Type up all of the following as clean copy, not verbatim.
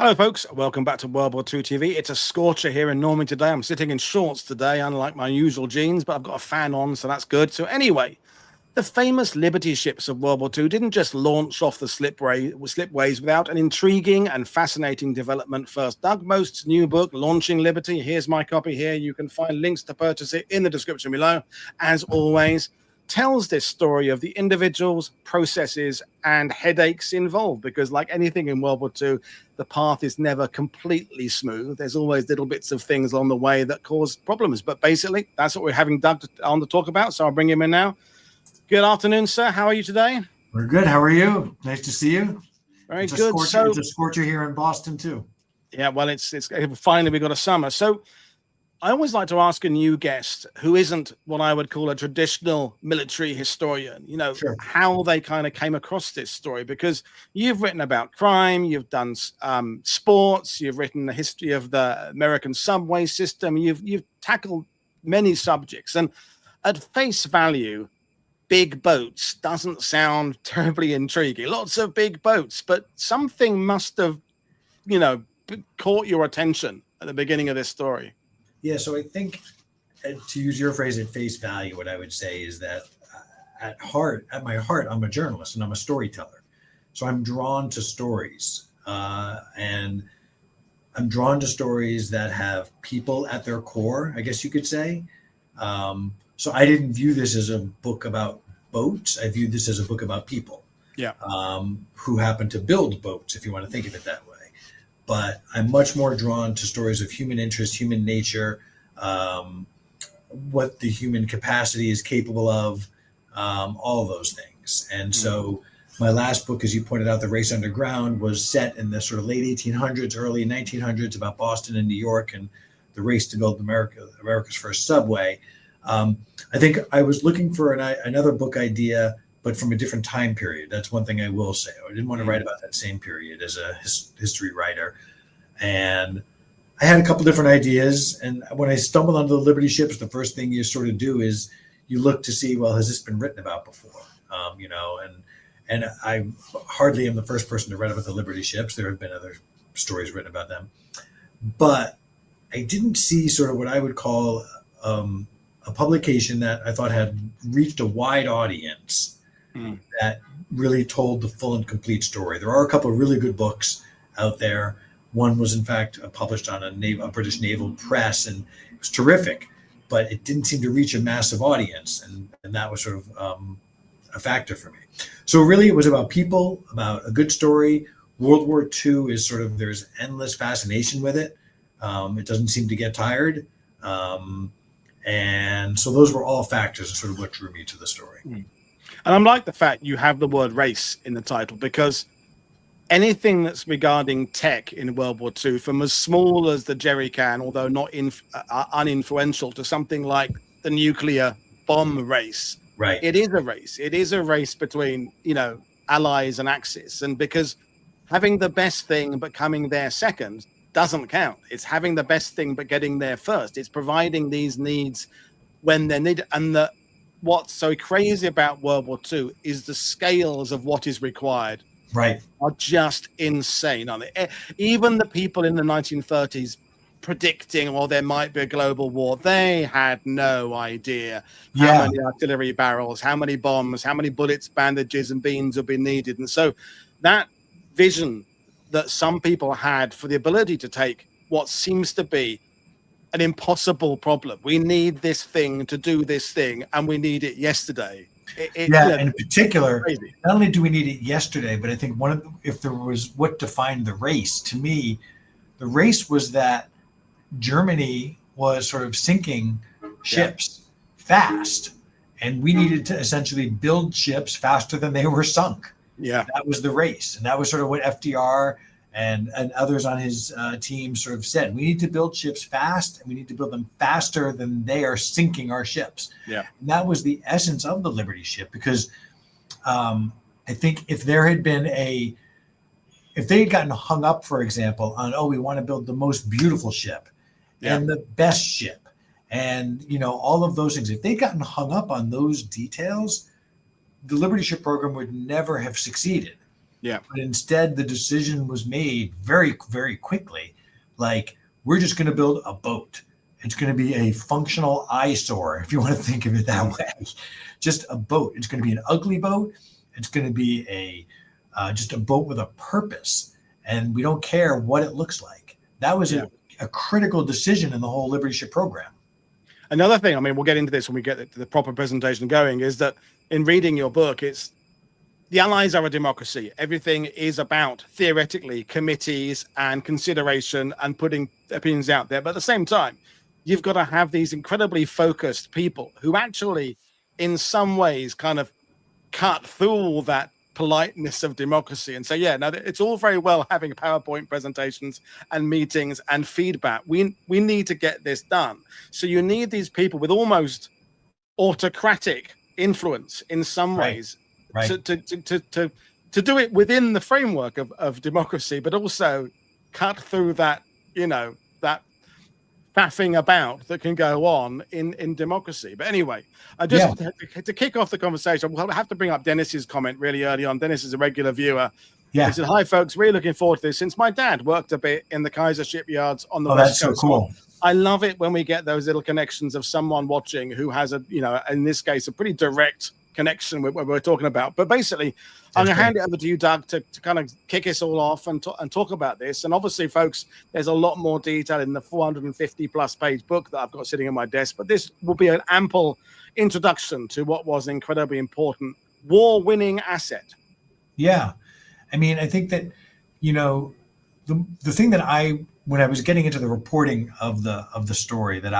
Hello, folks. Welcome back to World War II TV. It's a scorcher here in Normandy today. I'm sitting in shorts today, unlike my usual jeans, but I've got a fan on, so that's good. So anyway, the famous Liberty ships of World War II didn't just launch off the slipways without an intriguing and fascinating development first. Doug Most's new book, Launching Liberty. Here's my copy here. You can find links to purchase it in the description below. As always, tells this story of the individuals, processes, and headaches involved, because like anything in World War II, the path is never completely smooth. There's always little bits of things along the way that cause problems. But basically, that's what we're having Doug on to talk about. So I'll bring him in now. Good afternoon, sir. How are you today? We're good. How are you? Nice to see you. Very good. So it's a scorcher here in Boston too. Yeah, well, it's finally we got a summer. So I always like to ask a new guest who isn't what I would call a traditional military historian, Sure. how they kind of came across this story, because you've written about crime, you've done sports, you've written the history of the American subway system, you've tackled many subjects, and at face value, big boats doesn't sound terribly intriguing. Lots of big boats, but something must have, caught your attention at the beginning of this story. Yeah, so I think, to use your phrase, at face value, what I would say is that at my heart, I'm a journalist and I'm a storyteller. So I'm drawn to stories, and I'm drawn to stories that have people at their core, I guess you could say. So I didn't view this as a book about boats. I viewed this as a book about people, who happen to build boats, if you want to think of it that way. But I'm much more drawn to stories of human interest, human nature, what the human capacity is capable of, all of those things. And so my last book, as you pointed out, The Race Underground, was set in the sort of late 1800s, early 1900s, about Boston and New York and the race to build America's first subway. I think I was looking for another book idea, but from a different time period. That's one thing I will say. I didn't want to write about that same period as a history writer. And I had a couple different ideas. And when I stumbled onto the Liberty ships, the first thing you sort of do is you look to see, well, has this been written about before? And I hardly am the first person to write about the Liberty ships. There have been other stories written about them. But I didn't see sort of what I would call a publication that I thought had reached a wide audience that really told the full and complete story. There are a couple of really good books out there. One was, in fact, published on a British naval press, and it was terrific, but it didn't seem to reach a massive audience, and that was sort of a factor for me. So really, it was about people, about a good story. World War II is sort of, there's endless fascination with it. It doesn't seem to get tired. And so those were all factors of sort of what drew me to the story. And I'm like the fact you have the word race in the title, because anything that's regarding tech in World War II, from as small as the jerry can, although not uninfluential, to something like the nuclear bomb race, right? It is a race. It is a race between, allies and Axis. And because having the best thing but coming there second doesn't count. It's having the best thing but getting there first. It's providing these needs when they're needed. And what's so crazy about World War II is the scales of what is required, right, are just insane. Even the people in the 1930s predicting, there might be a global war, they had no idea how many artillery barrels, how many bombs, how many bullets, bandages, and beans would be needed. And so that vision that some people had for the ability to take what seems to be an impossible problem. We need this thing to do this thing, and we need it yesterday. And in particular, not only do we need it yesterday, but I think if there was what defined the race, to me, the race was that Germany was sort of sinking ships fast, and we needed to essentially build ships faster than they were sunk. Yeah, that was the race, and that was sort of what FDR and others on his team sort of said. We need to build ships fast, and we need to build them faster than they are sinking our ships. Yeah, and that was the essence of the Liberty ship, because I think if there had been if they had gotten hung up, for example, on, we want to build the most beautiful ship and the best ship, and all of those things, if they'd gotten hung up on those details, the Liberty ship program would never have succeeded. Yeah. But instead, the decision was made very, very quickly. Like, we're just going to build a boat. It's going to be a functional eyesore, if you want to think of it that way. Just a boat. It's going to be an ugly boat. It's going to be just a boat with a purpose. And we don't care what it looks like. That was a critical decision in the whole Liberty Ship program. Another thing, I mean, we'll get into this when we get the proper presentation going, is that in reading your book, it's the Allies are a democracy. Everything is about, theoretically, committees and consideration and putting opinions out there. But at the same time, you've got to have these incredibly focused people who actually, in some ways, kind of cut through all that politeness of democracy and say, yeah, now it's all very well having PowerPoint presentations and meetings and feedback. We need to get this done. So you need these people with almost autocratic influence in some ways. Right. To do it within the framework of democracy, but also cut through that, that faffing about that can go on in democracy. But anyway, to kick off the conversation, we'll have to bring up Dennis's comment really early on. Dennis is a regular viewer. Yeah. He said, "Hi folks, really looking forward to this. Since my dad worked a bit in the Kaiser shipyards on the West Coast." So cool. I love it when we get those little connections of someone watching who has in this case, a pretty direct connection with what we're talking about. But basically, I'm going to hand it over to you, Doug, to kind of kick us all off and talk about this. And obviously, folks, there's a lot more detail in the 450 plus page book that I've got sitting on my desk. But this will be an ample introduction to what was an incredibly important war-winning asset. Yeah. I mean, I think that, the thing that when I was getting into the reporting of the story that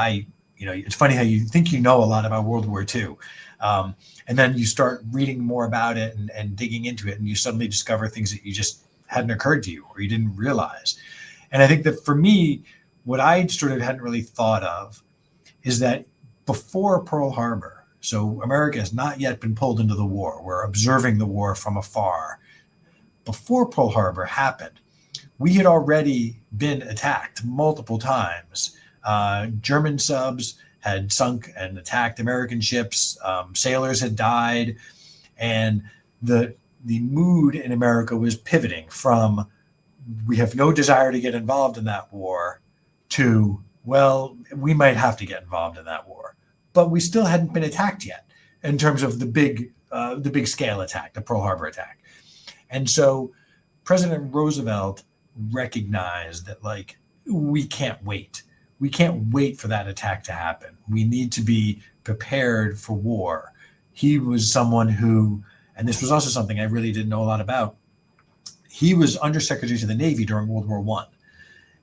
it's funny how you think a lot about World War II. And then you start reading more about it and digging into it, and you suddenly discover things that you just hadn't occurred to you or you didn't realize. And I think that for me, what I sort of hadn't really thought of is that before Pearl Harbor, so America has not yet been pulled into the war. We're observing the war from afar. Before Pearl Harbor happened, we had already been attacked multiple times. German subs had sunk and attacked American ships. Sailors had died. And the mood in America was pivoting from, we have no desire to get involved in that war, to, well, we might have to get involved in that war. But we still hadn't been attacked yet in terms of the big scale attack, the Pearl Harbor attack. And so President Roosevelt recognized that, like, we can't wait. We can't wait for that attack to happen. We need to be prepared for war. He was someone who, and this was also something I really didn't know a lot about, he was Undersecretary to the Navy during World War I.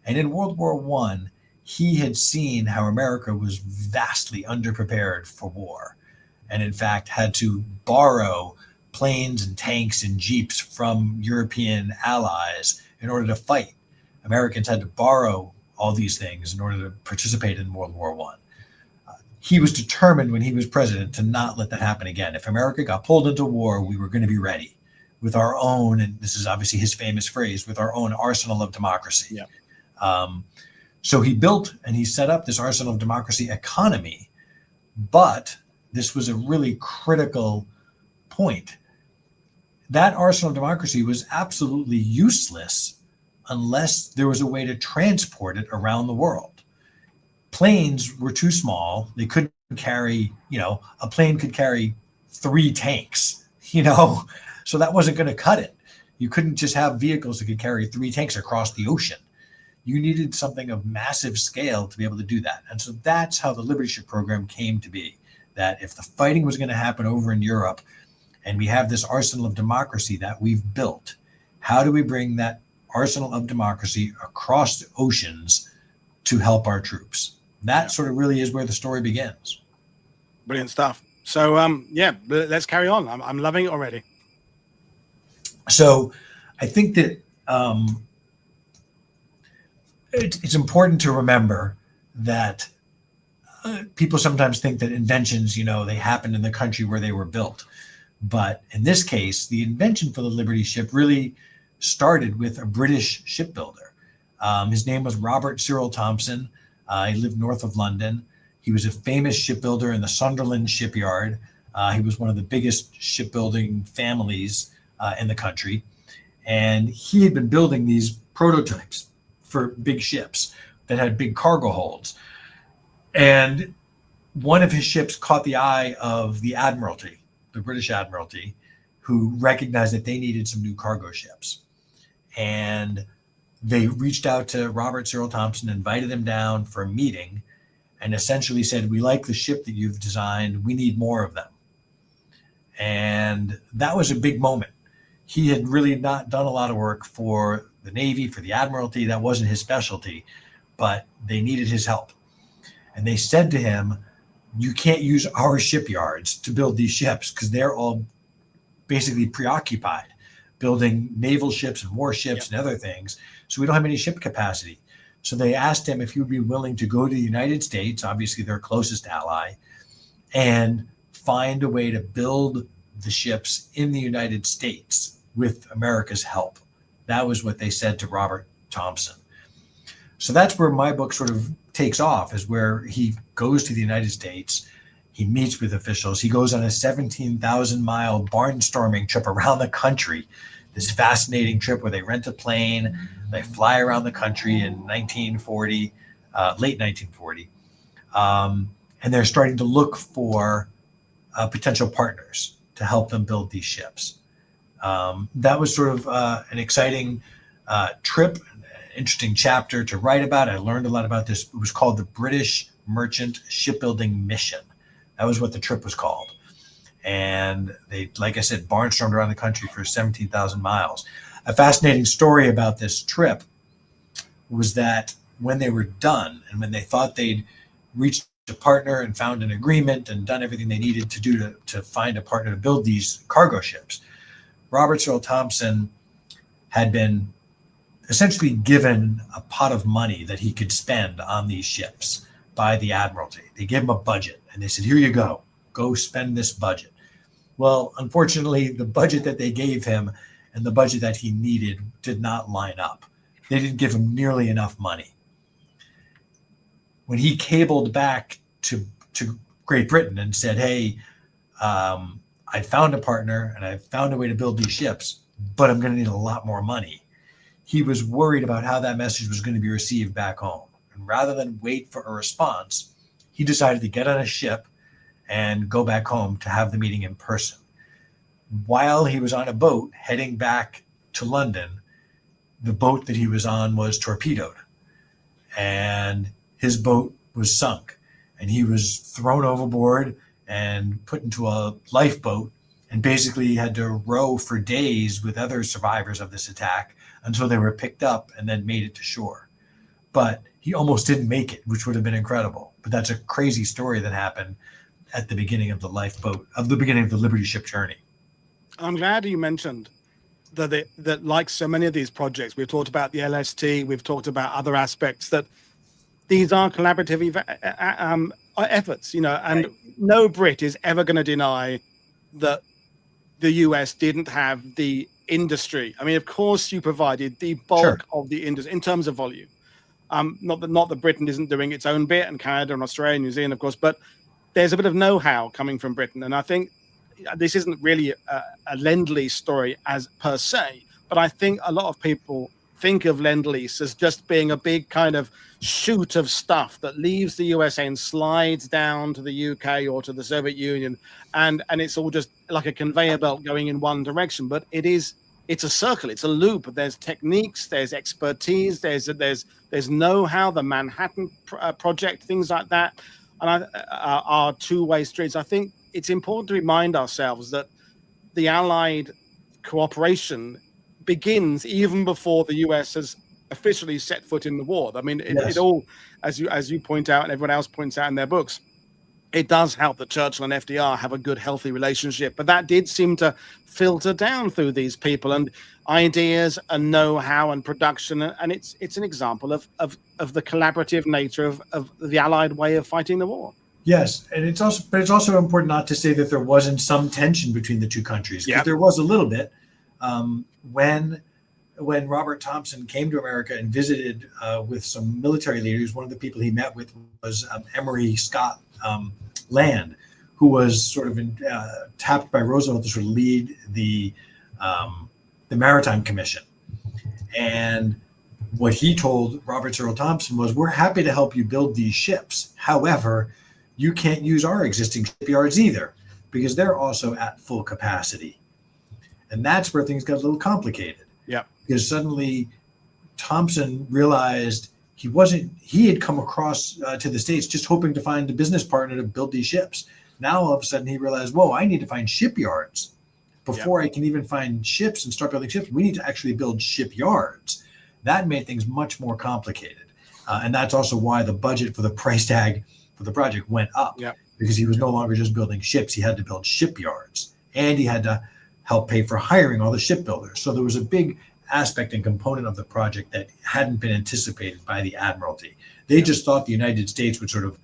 And in World War I, he had seen how America was vastly underprepared for war, and in fact had to borrow planes and tanks and jeeps from European allies in order to fight. Americans had to borrow all these things in order to participate in World War I. He was determined when he was president to not let that happen again. If America got pulled into war, we were going to be ready with our own, and this is obviously his famous phrase, with our own arsenal of democracy. Yeah. So he built and he set up this arsenal of democracy economy, but this was a really critical point. That arsenal of democracy was absolutely useless unless there was a way to transport it around the world. Planes were too small. They couldn't carry, a plane could carry 3 tanks, so that wasn't going to cut it. You couldn't just have vehicles that could carry 3 tanks across the ocean. You needed something of massive scale to be able to do that. And so that's how the Liberty Ship program came to be, that if the fighting was going to happen over in Europe and we have this arsenal of democracy that we've built, how do we bring that arsenal of democracy across the oceans to help our troops? That sort of really is where the story begins. Brilliant stuff. So, let's carry on. I'm loving it already. So I think that it's important to remember that people sometimes think that inventions, they happened in the country where they were built. But in this case, the invention for the Liberty ship really started with a British shipbuilder. His name was Robert Cyril Thompson. He lived north of London. He was a famous shipbuilder in the Sunderland shipyard. He was one of the biggest shipbuilding families in the country. And he had been building these prototypes for big ships that had big cargo holds. And one of his ships caught the eye of the Admiralty, the British Admiralty, who recognized that they needed some new cargo ships. And they reached out to Robert Cyril Thompson, invited him down for a meeting, and essentially said, we like the ship that you've designed. We need more of them. And that was a big moment. He had really not done a lot of work for the Navy, for the Admiralty. That wasn't his specialty, but they needed his help. And they said to him, you can't use our shipyards to build these ships because they're all basically preoccupied building naval ships and warships and other things. So we don't have any ship capacity. So they asked him if he would be willing to go to the United States, obviously their closest ally, and find a way to build the ships in the United States with America's help. That was what they said to Robert Thompson. So that's where my book sort of takes off, is where he goes to the United States. He meets with officials. He goes on a 17,000-mile barnstorming trip around the country, this fascinating trip where they rent a plane, they fly around the country in 1940, late 1940, and they're starting to look for potential partners to help them build these ships. That was sort of an exciting trip, an interesting chapter to write about. I learned a lot about this. It was called the British Merchant Shipbuilding Mission. That was what the trip was called. And they, like I said, barnstormed around the country for 17,000 miles. A fascinating story about this trip was that when they were done and when they thought they'd reached a partner and found an agreement and done everything they needed to do to find a partner to build these cargo ships, Robert Cyril Thompson had been essentially given a pot of money that he could spend on these ships by the Admiralty. They gave him a budget and they said, here you go spend this budget. Well, unfortunately, the budget that they gave him and the budget that he needed did not line up. They didn't give him nearly enough money. When he cabled back to Great Britain and said, hey, I found a partner and I found a way to build these ships, but I'm going to need a lot more money, he was worried about how that message was going to be received back home. And rather than wait for a response, he decided to get on a ship and go back home to have the meeting in person. While he was on a boat heading back to London, the boat that he was on was torpedoed and his boat was sunk and he was thrown overboard and put into a lifeboat and basically had to row for days with other survivors of this attack until they were picked up and then made it to shore. But he almost didn't make it, which would have been incredible. But that's a crazy story that happened at the beginning of the beginning of the Liberty ship journey. I'm glad you mentioned that like so many of these projects, we've talked about the LST, we've talked about other aspects, that these are collaborative efforts, and right. No Brit is ever going to deny that the US didn't have the industry. I mean, of course, you provided the bulk of the industry in terms of volume. Not that Britain isn't doing its own bit, and Canada and Australia and New Zealand, of course, but there's a bit of know-how coming from Britain. And I think this isn't really a Lend-Lease story as per se, but I think a lot of people think of Lend-Lease as just being a big kind of chute of stuff that leaves the USA and slides down to the UK or to the Soviet Union. And it's all just like a conveyor belt going in one direction. But it's a circle, it's a loop. There's techniques, there's expertise, there's know-how, the Manhattan Project, things like that. And are two-way streets. I think it's important to remind ourselves that the Allied cooperation begins even before the US has officially set foot in the war. I mean, it all, as you point out and everyone else points out in their books, it does help that Churchill and FDR have a good, healthy relationship. But that did seem to filter down through these people and ideas and know-how and production. And it's an example of the collaborative nature of the Allied way of fighting the war. Yes, and it's also important not to say that there wasn't some tension between the two countries, because there was a little bit. When Robert Thompson came to America and visited with some military leaders, one of the people he met with was Emery Scott Land, who was sort of tapped by Roosevelt to sort of lead the the Maritime Commission. And what he told Robert Cyril Thompson was, we're happy to help you build these ships. However, you can't use our existing shipyards either, because they're also at full capacity. And that's where things got a little complicated. Yeah. Because suddenly Thompson realized he had come across to the States just hoping to find a business partner to build these ships. Now, all of a sudden, he realized, whoa, I need to find shipyards. Before I can even find ships and start building ships, we need to actually build shipyards. That made things much more complicated. And that's also why the budget for the price tag for the project went up, because he was no longer just building ships. He had to build shipyards, and he had to help pay for hiring all the shipbuilders. So there was a big aspect and component of the project that hadn't been anticipated by the Admiralty. They just thought the United States would sort of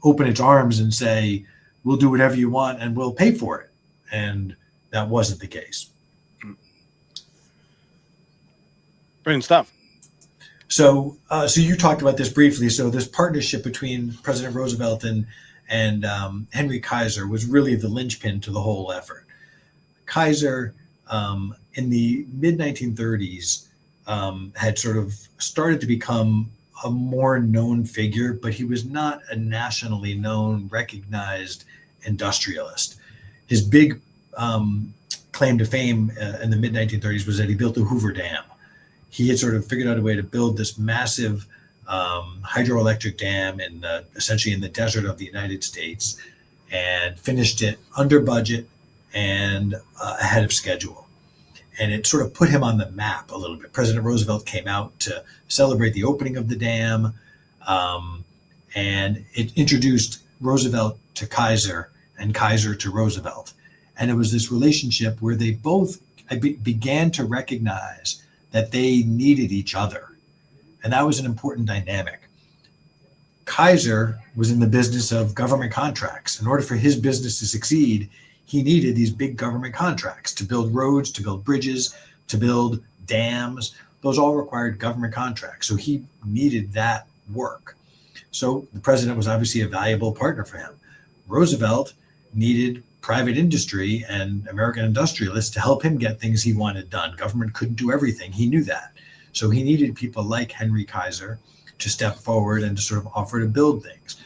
open its arms and say, we'll do whatever you want and we'll pay for it. And that wasn't the case. Brilliant stuff. So you talked about this briefly. So this partnership between President Roosevelt and Henry Kaiser was really the linchpin to the whole effort. Kaiser, in the mid-1930s, had sort of started to become a more known figure, but he was not a nationally known, recognized industrialist. His big claim to fame in the mid-1930s was that he built the Hoover Dam. He had sort of figured out a way to build this massive hydroelectric dam essentially in the desert of the United States, and finished it under budget and ahead of schedule. And it sort of put him on the map a little bit. President Roosevelt came out to celebrate the opening of the dam, and it introduced Roosevelt to Kaiser and Kaiser to Roosevelt. And it was this relationship where they both began to recognize that they needed each other. And that was an important dynamic. Kaiser was in the business of government contracts. In order for his business to succeed, he needed these big government contracts to build roads, to build bridges, to build dams. Those all required government contracts. So he needed that work. So the president was obviously a valuable partner for him. Roosevelt needed private industry and American industrialists to help him get things he wanted done. Government couldn't do everything. He knew that. So he needed people like Henry Kaiser to step forward and to sort of offer to build things.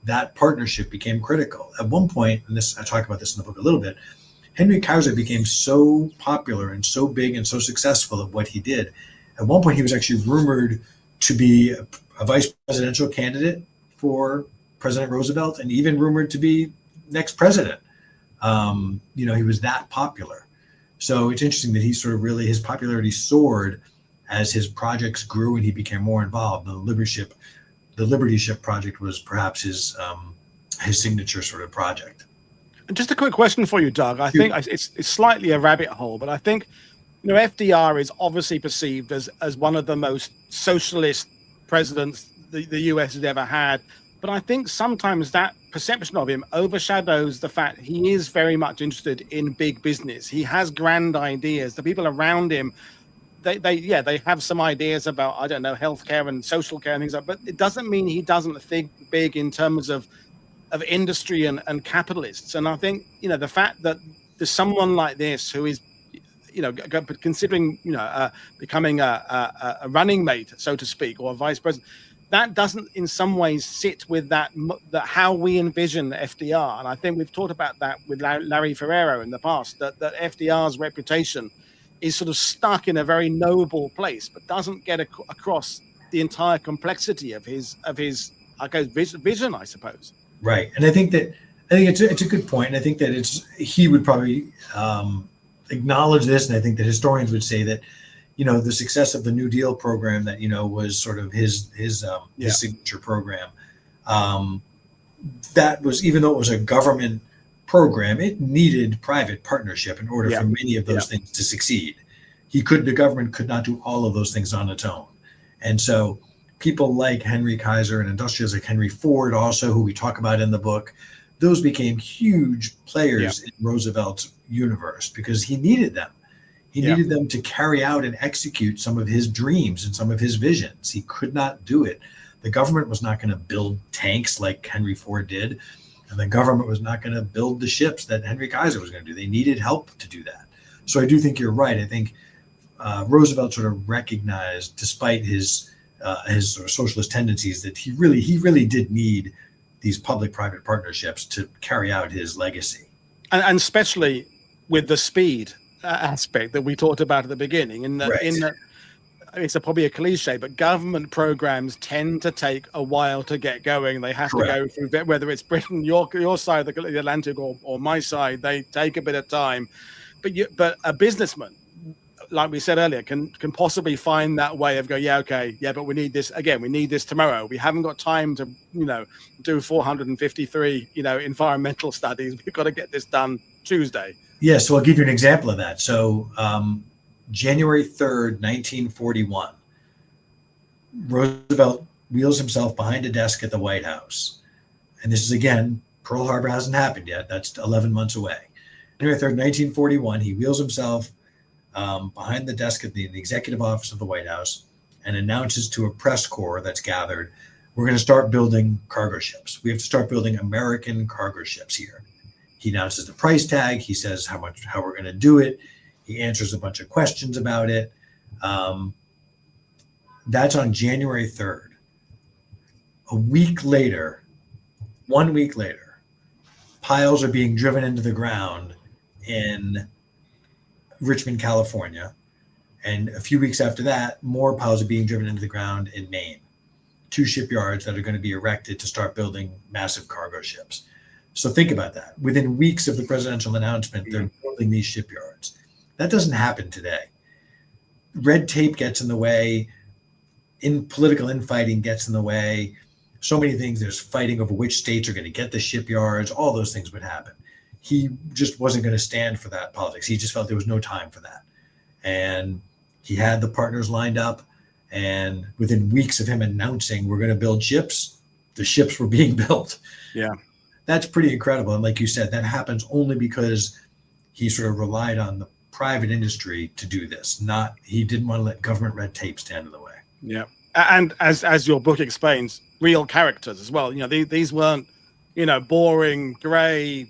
That partnership became critical. At one point, and I talk about this in the book a little bit, Henry Kaiser became so popular and so big and so successful at what he did. At one point, he was actually rumored to be a vice presidential candidate for President Roosevelt, and even rumored to be next president. He was that popular. So it's interesting that he sort of really, his popularity soared as his projects grew and he became more involved. The Liberty Ship project was perhaps his signature sort of project. And just a quick question for you, Doug. I think it's slightly a rabbit hole, but I think, FDR is obviously perceived as one of the most socialist presidents the US has ever had. But I think sometimes that perception of him overshadows the fact he is very much interested in big business. He has grand ideas. The people around him, they have some ideas about, I don't know, healthcare and social care and things like that. But it doesn't mean he doesn't think big in terms of industry and capitalists. And I think, the fact that there's someone like this who is, considering, becoming a running mate, so to speak, or a vice president, that doesn't in some ways sit with that how we envision FDR. And I think we've talked about that with Larry Ferrero in the past, that FDR's reputation is sort of stuck in a very noble place, but doesn't get across the entire complexity of his vision, I suppose. Right. And I think it's a good point. And I think that he would probably acknowledge this. And I think that historians would say that, the success of the New Deal program that, was sort of his signature program, that was, even though it was a government program, it needed private partnership in order for many of those things to succeed. The government could not do all of those things on its own. And so people like Henry Kaiser and industrialists like Henry Ford also, who we talk about in the book, those became huge players in Roosevelt's universe because he needed them. He needed them to carry out and execute some of his dreams and some of his visions. He could not do it. The government was not going to build tanks like Henry Ford did, and the government was not going to build the ships that Henry Kaiser was going to do. They needed help to do that. So I do think you're right. I think Roosevelt sort of recognized, despite his sort of socialist tendencies, that he really did need these public-private partnerships to carry out his legacy. And especially with the speed aspect that we talked about at the beginning, it's probably a cliche, but government programs tend to take a while to get going. They have Correct. to go through, whether it's Britain, your side of the Atlantic, or my side, they take a bit of time. But a businessman, like we said earlier, can possibly find that way of go, but we need this again. We need this tomorrow. We haven't got time to, do 453, environmental studies. We've got to get this done Tuesday. Yeah. So I'll give you an example of that. So January 3rd, 1941, Roosevelt wheels himself behind a desk at the White House. And this is, again, Pearl Harbor hasn't happened yet. That's 11 months away. January 3rd, 1941, he wheels himself behind the desk at the executive office of the White House and announces to a press corps that's gathered, we're going to start building cargo ships. We have to start building American cargo ships here. He announces the price tag. He says how we're going to do it. He answers a bunch of questions about it. That's on January 3rd. 1 week later, piles are being driven into the ground in Richmond, California. And a few weeks after that, more piles are being driven into the ground in Maine. 2 shipyards that are going to be erected to start building massive cargo ships. So think about that. Within weeks of the presidential announcement, they're building these shipyards. That doesn't happen today. Red tape gets in the way. Political infighting gets in the way. So many things. There's fighting over which states are going to get the shipyards. All those things would happen. He just wasn't going to stand for that politics. He just felt there was no time for that. And he had the partners lined up. And within weeks of him announcing we're going to build ships, the ships were being built. Yeah. That's pretty incredible. And like you said, that happens only because he sort of relied on the private industry to do this. He didn't want to let government red tape stand in the way. Yeah. And as your book explains, real characters as well. These weren't, boring, gray,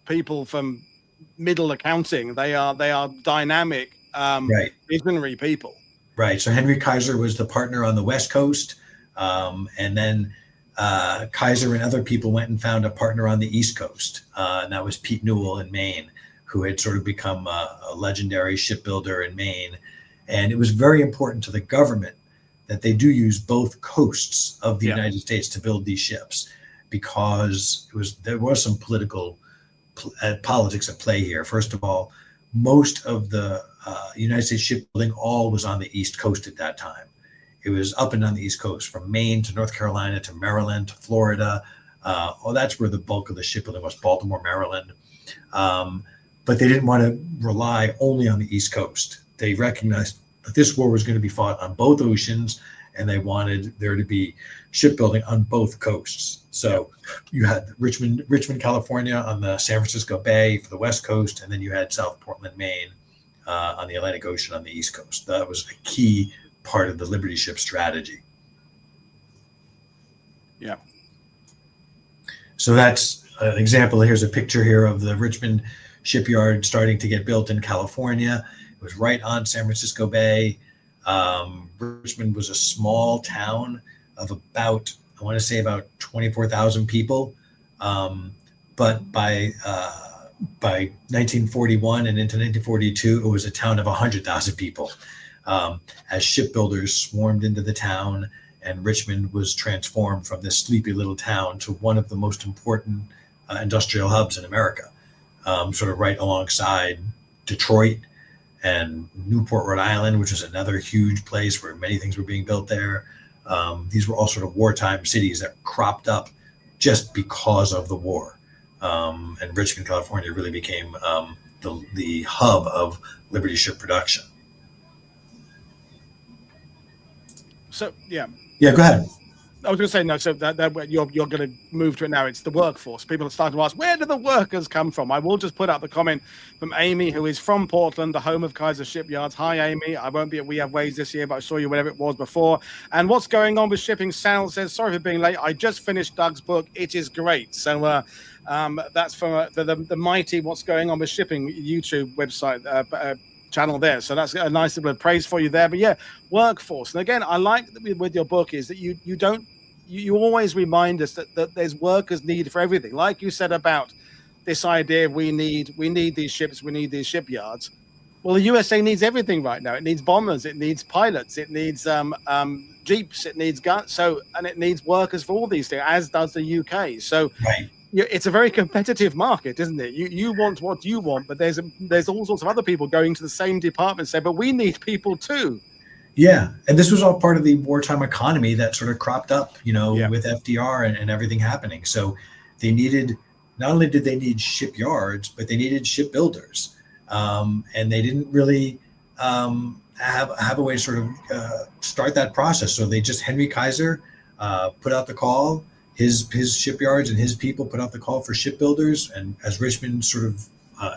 people from middle accounting. They are dynamic, right, visionary people. Right. So Henry Kaiser was the partner on the West Coast. And then Kaiser and other people went and found a partner on the East Coast. And that was Pete Newell in Maine, who had sort of become a legendary shipbuilder in Maine. And it was very important to the government that they do use both coasts of the United States to build these ships, because there was some politics at play here. First of all, most of the United States shipbuilding all was on the East Coast at that time. It was up and down the East Coast, from Maine to North Carolina to Maryland to Florida. That's where the bulk of the shipbuilding was, Baltimore, Maryland. But they didn't want to rely only on the East Coast. They recognized that this war was going to be fought on both oceans, and they wanted there to be shipbuilding on both coasts. So you had Richmond, California on the San Francisco Bay for the West Coast, and then you had South Portland, Maine on the Atlantic Ocean on the East Coast. That was a key part of the Liberty ship strategy. Yeah. So that's an example. Here's a picture here of the Richmond shipyard starting to get built in California. It was right on San Francisco Bay. Richmond was a small town of about 24,000 people. But by 1941 and into 1942, it was a town of 100,000 people. As shipbuilders swarmed into the town, and Richmond was transformed from this sleepy little town to one of the most important industrial hubs in America, sort of right alongside Detroit and Newport, Rhode Island, which is another huge place where many things were being built there. These were all sort of wartime cities that cropped up just because of the war. And Richmond, California really became the hub of Liberty ship production. So, yeah. Yeah, go ahead. I was going to say no. So that you're going to move to it now. It's the workforce. People are starting to ask, where do the workers come from? I will just put out the comment from Amy, who is from Portland, the home of Kaiser shipyards. Hi, Amy. I won't be at We Have Ways this year, but I saw you whenever it was before. And what's going on with shipping? Sal says, sorry for being late. I just finished Doug's book. It is great. So that's from the mighty What's Going On with Shipping YouTube website. Channel there, so that's a nice little praise for you there. But yeah, workforce, and again, I like with your book is that you always remind us that there's workers needed for everything, like you said about this idea we need these ships, we need these shipyards. Well, the USA needs everything right now. It needs bombers, it needs pilots, it needs jeeps, it needs guns, and it needs workers for all these things, as does the UK. So right. It's a very competitive market, isn't it? You want what you want, but there's all sorts of other people going to the same department and say, but we need people too. Yeah, and this was all part of the wartime economy that sort of cropped up, with FDR and everything happening. So they needed, not only did they need shipyards, but they needed shipbuilders, and they didn't really have a way to sort of start that process. So they just Henry Kaiser put out the call. His shipyards and his people put out the call for shipbuilders, and as Richmond sort of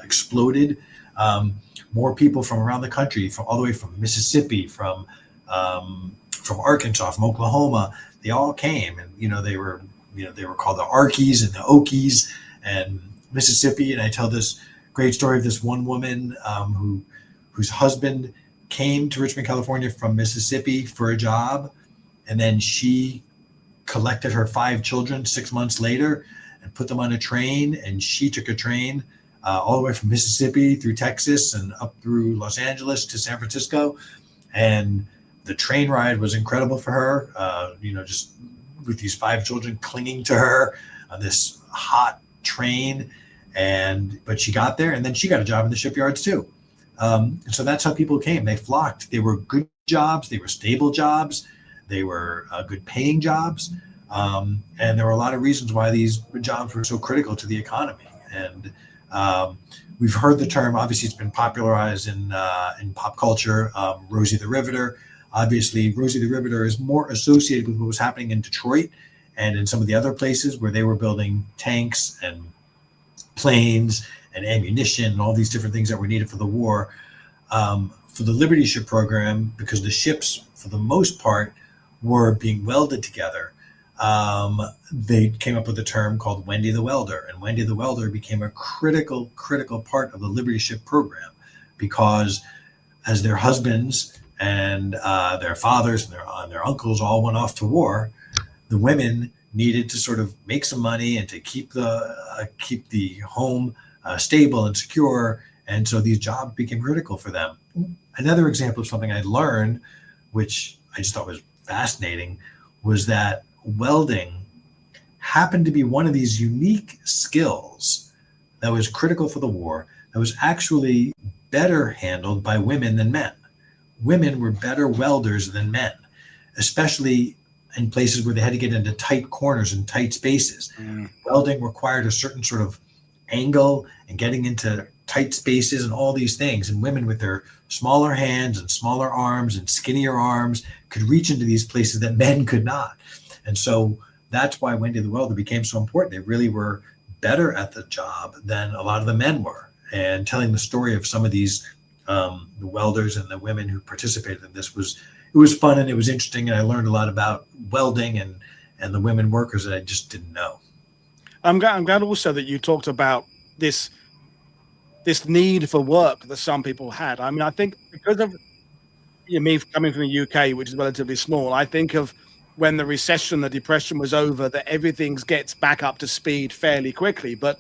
exploded, more people from around the country, from all the way from Mississippi, from Arkansas, from Oklahoma, they all came, and they were called the Arkies and the Okies, and Mississippi. And I tell this great story of this one woman whose husband came to Richmond, California from Mississippi for a job, and then she collected her 5 children 6 months later and put them on a train, and she took a train all the way from Mississippi through Texas and up through Los Angeles to San Francisco, and the train ride was incredible for her, just with these 5 children clinging to her on this hot train, but she got there, and then she got a job in the shipyards too. And so that's how people came. They flocked. They were good jobs, they were stable jobs, they were good paying jobs. And there were a lot of reasons why these jobs were so critical to the economy. And we've heard the term, obviously it's been popularized in pop culture, Rosie the Riveter. Obviously, Rosie the Riveter is more associated with what was happening in Detroit and in some of the other places where they were building tanks and planes and ammunition and all these different things that were needed for the war. For the Liberty Ship program, because the ships, for the most part, were being welded together, they came up with a term called Wendy the Welder, and Wendy the Welder became a critical part of the Liberty Ship program, because as their husbands and their fathers and their uncles all went off to war, the women needed to sort of make some money and to keep the home stable and secure, and so these jobs became critical for them. Another example of something I learned, which I just thought was fascinating, was that welding happened to be one of these unique skills that was critical for the war, that was actually better handled by women than men. Women were better welders than men, especially in places where they had to get into tight corners and tight spaces. Welding required a certain sort of angle and getting into tight spaces and all these things. And women with their smaller hands and smaller arms and skinnier arms could reach into these places that men could not. And so that's why Wendy the Welder became so important. They really were better at the job than a lot of the men were. And telling the story of some of these the welders and the women who participated in this it was fun, and it was interesting, and I learned a lot about welding and the women workers that I just didn't know. I'm glad also that you talked about this need for work that some people had. I mean, I think because of me coming from the UK, which is relatively small, I think of when the recession, the depression was over, that everything gets back up to speed fairly quickly. But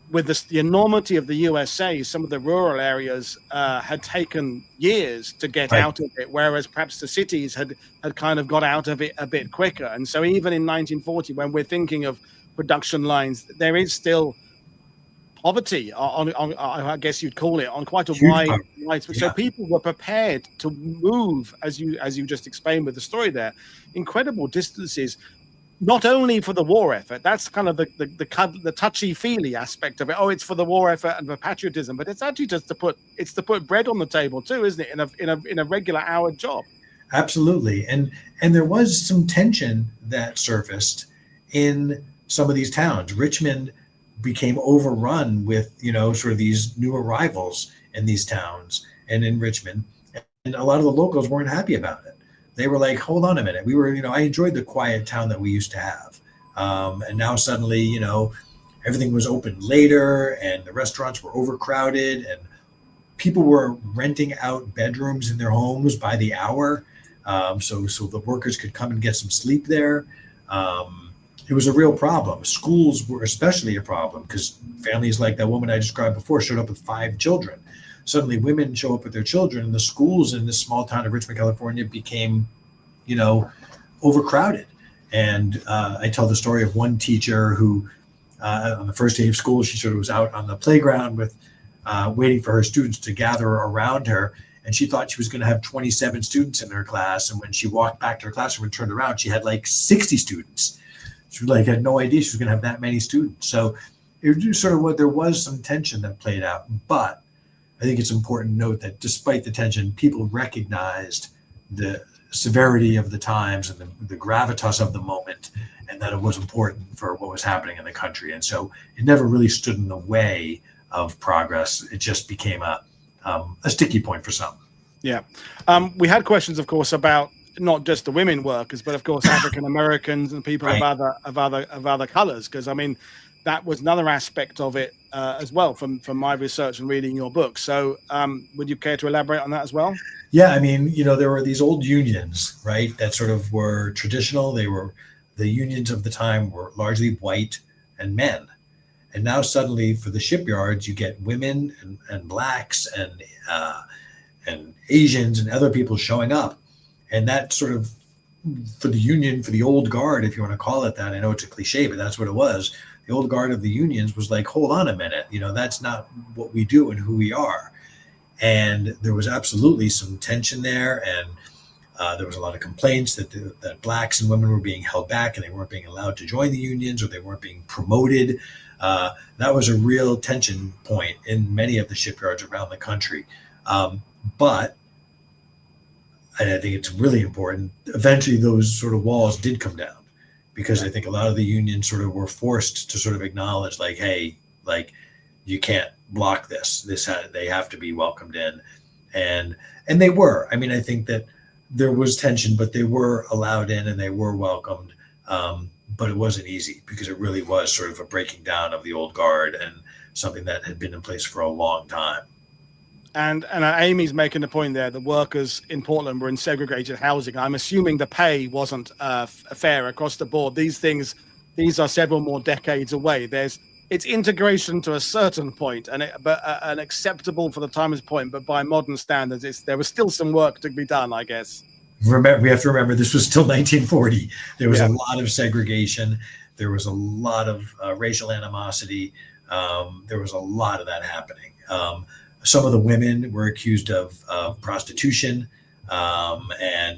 with the enormity of the USA, some of the rural areas had taken years to get out of it, whereas perhaps the cities had kind of got out of it a bit quicker. And so even in 1940, when we're thinking of production lines, there is still poverty on I guess you'd call it, on quite a wide. So people were prepared to move, as you just explained with the story there, incredible distances, not only for the war effort. That's kind of the touchy-feely aspect of it. Oh, it's for the war effort and for patriotism, but it's actually just to put bread on the table too, isn't it? In a regular hour job. Absolutely. And there was some tension that surfaced in some of these towns. Richmond became overrun with, sort of these new arrivals in these towns and in Richmond. And a lot of the locals weren't happy about it. They were like, hold on a minute. We were, I enjoyed the quiet town that we used to have. And now suddenly, everything was open later and the restaurants were overcrowded and people were renting out bedrooms in their homes by the hour. So the workers could come and get some sleep there. It was a real problem. Schools were especially a problem because families like that woman I described before showed up with 5 children. Suddenly women show up with their children and the schools in this small town of Richmond, California became, overcrowded. And I tell the story of one teacher who on the first day of school, she sort of was out on the playground with waiting for her students to gather around her. And she thought she was going to have 27 students in her class. And when she walked back to her classroom and turned around, she had like 60 students. She had no idea she was going to have that many students. So it was sort of there was some tension that played out. But I think it's important to note that despite the tension, people recognized the severity of the times and the gravitas of the moment, and that it was important for what was happening in the country. And so it never really stood in the way of progress. It just became a sticky point for some. Yeah. We had questions, of course, about not just the women workers, but of course, African Americans and people Right. of other colors. Because I mean, that was another aspect of it as well from my research and reading your book. So would you care to elaborate on that as well? Yeah. I mean, there were these old unions, right, that sort of were traditional. The unions of the time were largely white and men. And now suddenly for the shipyards, you get women and blacks and Asians and other people showing up. And that sort of, for the union, for the old guard, if you want to call it that, I know it's a cliche, but that's what it was. The old guard of the unions was like, hold on a minute, that's not what we do and who we are. And there was absolutely some tension there. And there was a lot of complaints that blacks and women were being held back and they weren't being allowed to join the unions or they weren't being promoted. That was a real tension point in many of the shipyards around the country. But I think it's really important. Eventually, those sort of walls did come down because I think a lot of the unions sort of were forced to sort of acknowledge, like, hey, like you can't block this. They have to be welcomed in, and they were. I mean, I think that there was tension, but they were allowed in and they were welcomed. But it wasn't easy because it really was sort of a breaking down of the old guard and something that had been in place for a long time. And Amy's making the point there, the workers in Portland were in segregated housing. I'm assuming the pay wasn't fair across the board. These are several more decades away. It's integration to a certain point, but an acceptable for the time's point. But by modern standards, there was still some work to be done, I guess. We have to remember this was still 1940. There was a lot of segregation. There was a lot of racial animosity. There was a lot of that happening. Some of the women were accused of prostitution. And,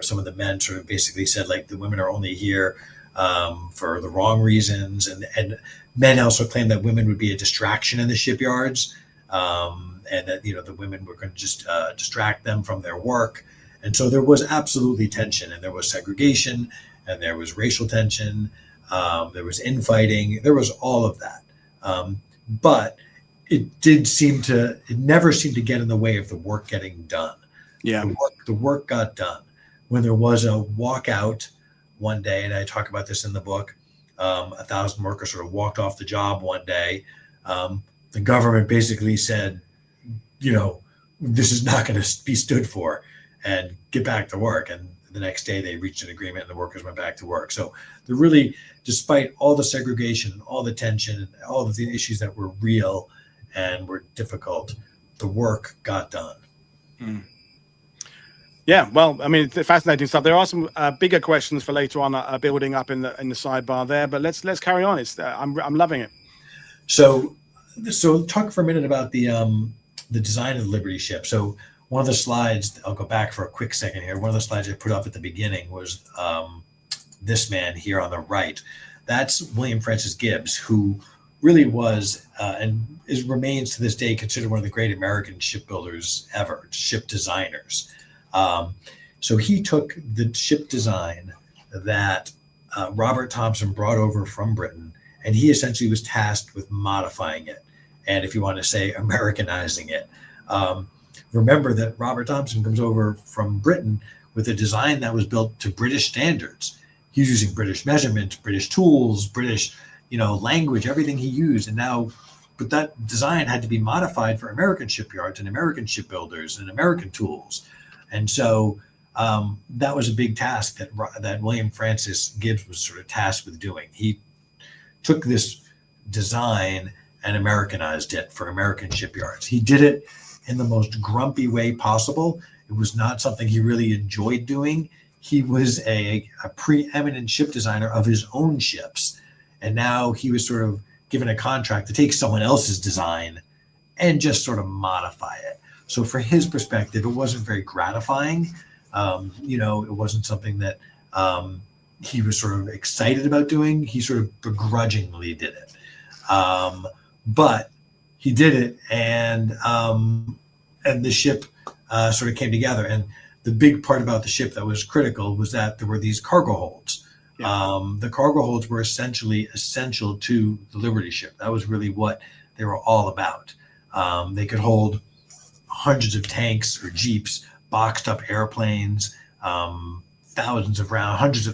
some of the men sort of basically said, like, the women are only here for the wrong reasons. And men also claimed that women would be a distraction in the shipyards and that, the women were going to just distract them from their work. And so there was absolutely tension and there was segregation and there was racial tension. There was infighting. There was all of that. But it never seemed to get in the way of the work getting done. Yeah. The work got done. When there was a walkout one day, and I talk about this in the book, 1,000 workers sort of walked off the job one day. The government basically said, this is not going to be stood for, and get back to work. And the next day they reached an agreement and the workers went back to work. So they're really, despite all the segregation, all the tension, and all of the issues that were real and were difficult, the work got done. Mm. Yeah, well, I mean, it's fascinating stuff. There are some bigger questions for later on building up in the sidebar there, but let's carry on. I'm loving it. So talk for a minute about the design of the Liberty ship. So one of the slides, I'll go back for a quick second here. One of the slides I put up at the beginning was this man here on the right. That's William Francis Gibbs, who really was and remains to this day considered one of the great American shipbuilders ever, ship designers. So he took the ship design that Robert Thompson brought over from Britain, and he essentially was tasked with modifying it, and if you want to say Americanizing it. Remember that Robert Thompson comes over from Britain with a design that was built to British standards. He was using British measurements, British tools, British, language, everything he used. And now, but that design had to be modified for American shipyards and American shipbuilders and American tools. And so that was a big task that William Francis Gibbs was sort of tasked with doing. He took this design and Americanized it for American shipyards. He did it in the most grumpy way possible. It was not something he really enjoyed doing. He was a preeminent ship designer of his own ships. And now he was sort of given a contract to take someone else's design and just sort of modify it. So for his perspective, it wasn't very gratifying. It wasn't something that he was sort of excited about doing. He sort of begrudgingly did it. But he did it, and the ship sort of came together. And the big part about the ship that was critical was that there were these cargo holds. Yeah. The cargo holds were essential to the Liberty ship. That was really what they were all about. They could hold hundreds of tanks or jeeps, boxed up airplanes, hundreds of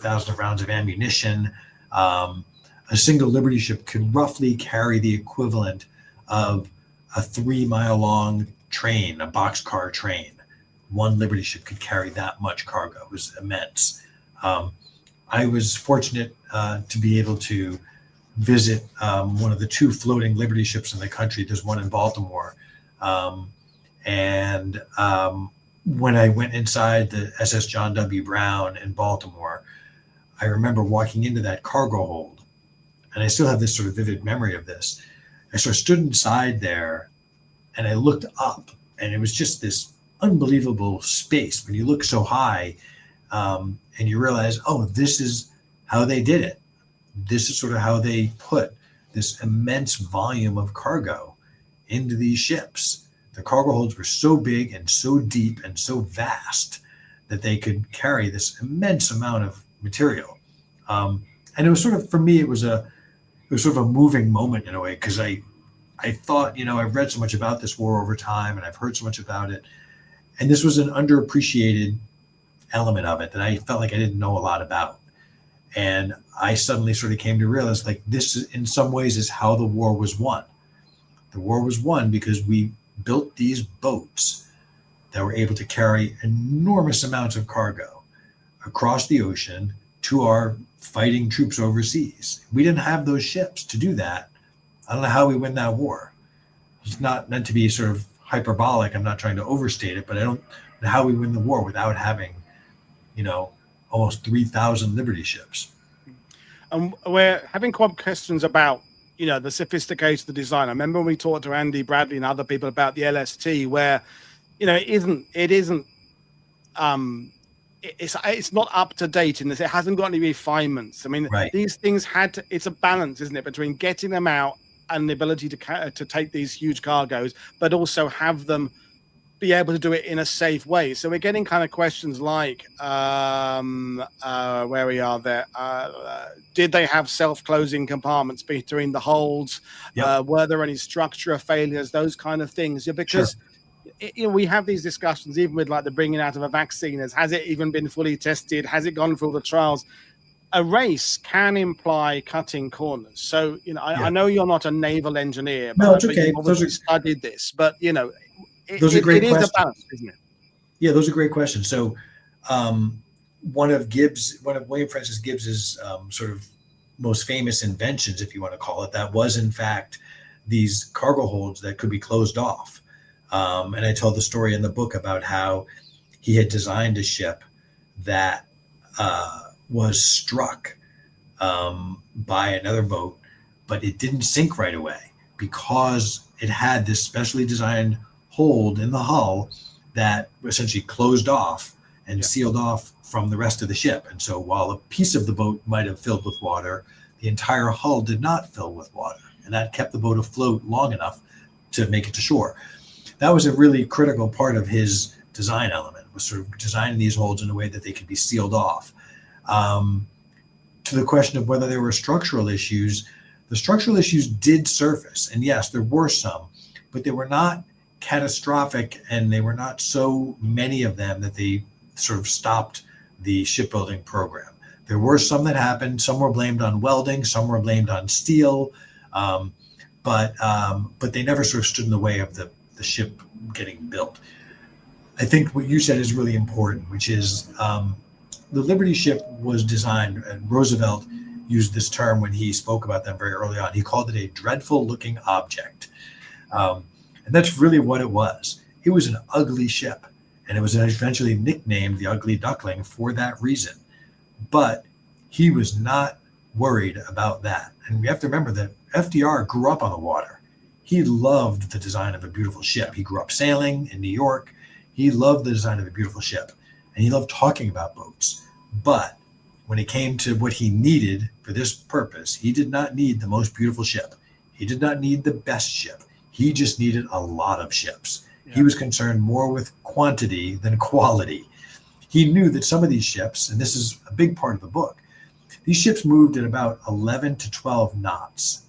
thousands of rounds of ammunition. A single Liberty ship could roughly carry the equivalent of a 3-mile long train, a boxcar train. One Liberty ship could carry that much cargo. It was immense. I was fortunate to be able to visit one of the 2 floating Liberty ships in the country. There's one in Baltimore. And when I went inside the SS John W. Brown in Baltimore, I remember walking into that cargo hold. And I still have this sort of vivid memory of this. I sort of stood inside there and I looked up, and it was just this unbelievable space. When you look so high and you realize, oh, this is how they did it. This is sort of how they put this immense volume of cargo into these ships. The cargo holds were so big and so deep and so vast that they could carry this immense amount of material. And it was sort of, for me, it was sort of a moving moment in a way, because I thought, I've read so much about this war over time and I've heard so much about it. And this was an underappreciated element of it that I felt like I didn't know a lot about. And I suddenly sort of came to realize, like, this in some ways is how the war was won. The war was won because we built these boats that were able to carry enormous amounts of cargo across the ocean to our fighting troops overseas. We didn't have those ships to do that. I don't know how we win that war. It's not meant to be sort of hyperbolic. I'm not trying to overstate it, but I don't know how we win the war without having, almost 3,000 Liberty ships. And we're having questions about, the sophistication of the design. I remember when we talked to Andy Bradley and other people about the LST, where, it's not up to date in this. It hasn't got any refinements. I mean, right. These things it's a balance, isn't it, between getting them out and the ability to take these huge cargoes, but also have them be able to do it in a safe way. So we're getting kind of questions like, where we are there. Did they have self-closing compartments between the holds? Yep. Were there any structural failures? Those kind of things. Yeah, because we have these discussions, even with like the bringing out of a vaccine. Has it even been fully tested? Has it gone through the trials? A race can imply cutting corners. So, I know you're not a naval engineer, but it's okay. You've obviously studied this, but those are great questions. It is a balance, isn't it? Yeah, those are great questions. So, one of William Francis Gibbs's sort of most famous inventions, if you want to call it that, was in fact these cargo holds that could be closed off. And I told the story in the book about how he had designed a ship that was struck by another boat, but it didn't sink right away because it had this specially designed hold in the hull that essentially closed off and sealed off from the rest of the ship. And so while a piece of the boat might have filled with water, the entire hull did not fill with water. And that kept the boat afloat long enough to make it to shore. That was a really critical part of his design element, was sort of designing these holds in a way that they could be sealed off. To the question of whether there were structural issues, the structural issues did surface. And yes, there were some, but they were not catastrophic, and they were not so many of them that they sort of stopped the shipbuilding program. There were some that happened. Some were blamed on welding, some were blamed on steel, but they never sort of stood in the way of the ship getting built. I think what you said is really important, which is the Liberty ship was designed, and Roosevelt used this term when he spoke about them very early on. He called it a dreadful looking object. And that's really what it was. It was an ugly ship, and it was eventually nicknamed the Ugly Duckling for that reason. But he was not worried about that. And we have to remember that FDR grew up on the water. He loved the design of a beautiful ship. He grew up sailing in New York. He loved the design of a beautiful ship, and he loved talking about boats. But when it came to what he needed for this purpose, he did not need the most beautiful ship. He did not need the best ship. He just needed a lot of ships. Yeah. He was concerned more with quantity than quality. He knew that some of these ships, and this is a big part of the book, these ships moved at about 11 to 12 knots.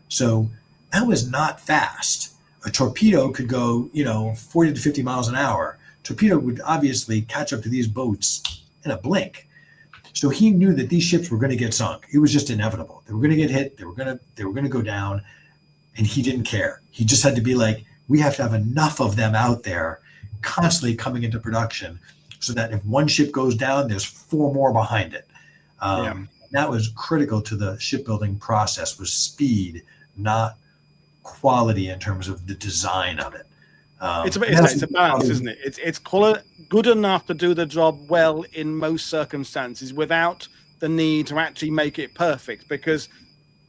So that was not fast. A torpedo could go, 40 to 50 miles an hour. Torpedo would obviously catch up to these boats in a blink. So he knew that these ships were going to get sunk. It was just inevitable. They were going to get hit. They were going to go down, and he didn't care. He just had to be like, we have to have enough of them out there constantly coming into production so that if one ship goes down, there's 4 more behind it. That was critical to the shipbuilding process, was speed, not quality in terms of the design of it. It's a balance, isn't it? It's good enough to do the job well in most circumstances without the need to actually make it perfect, because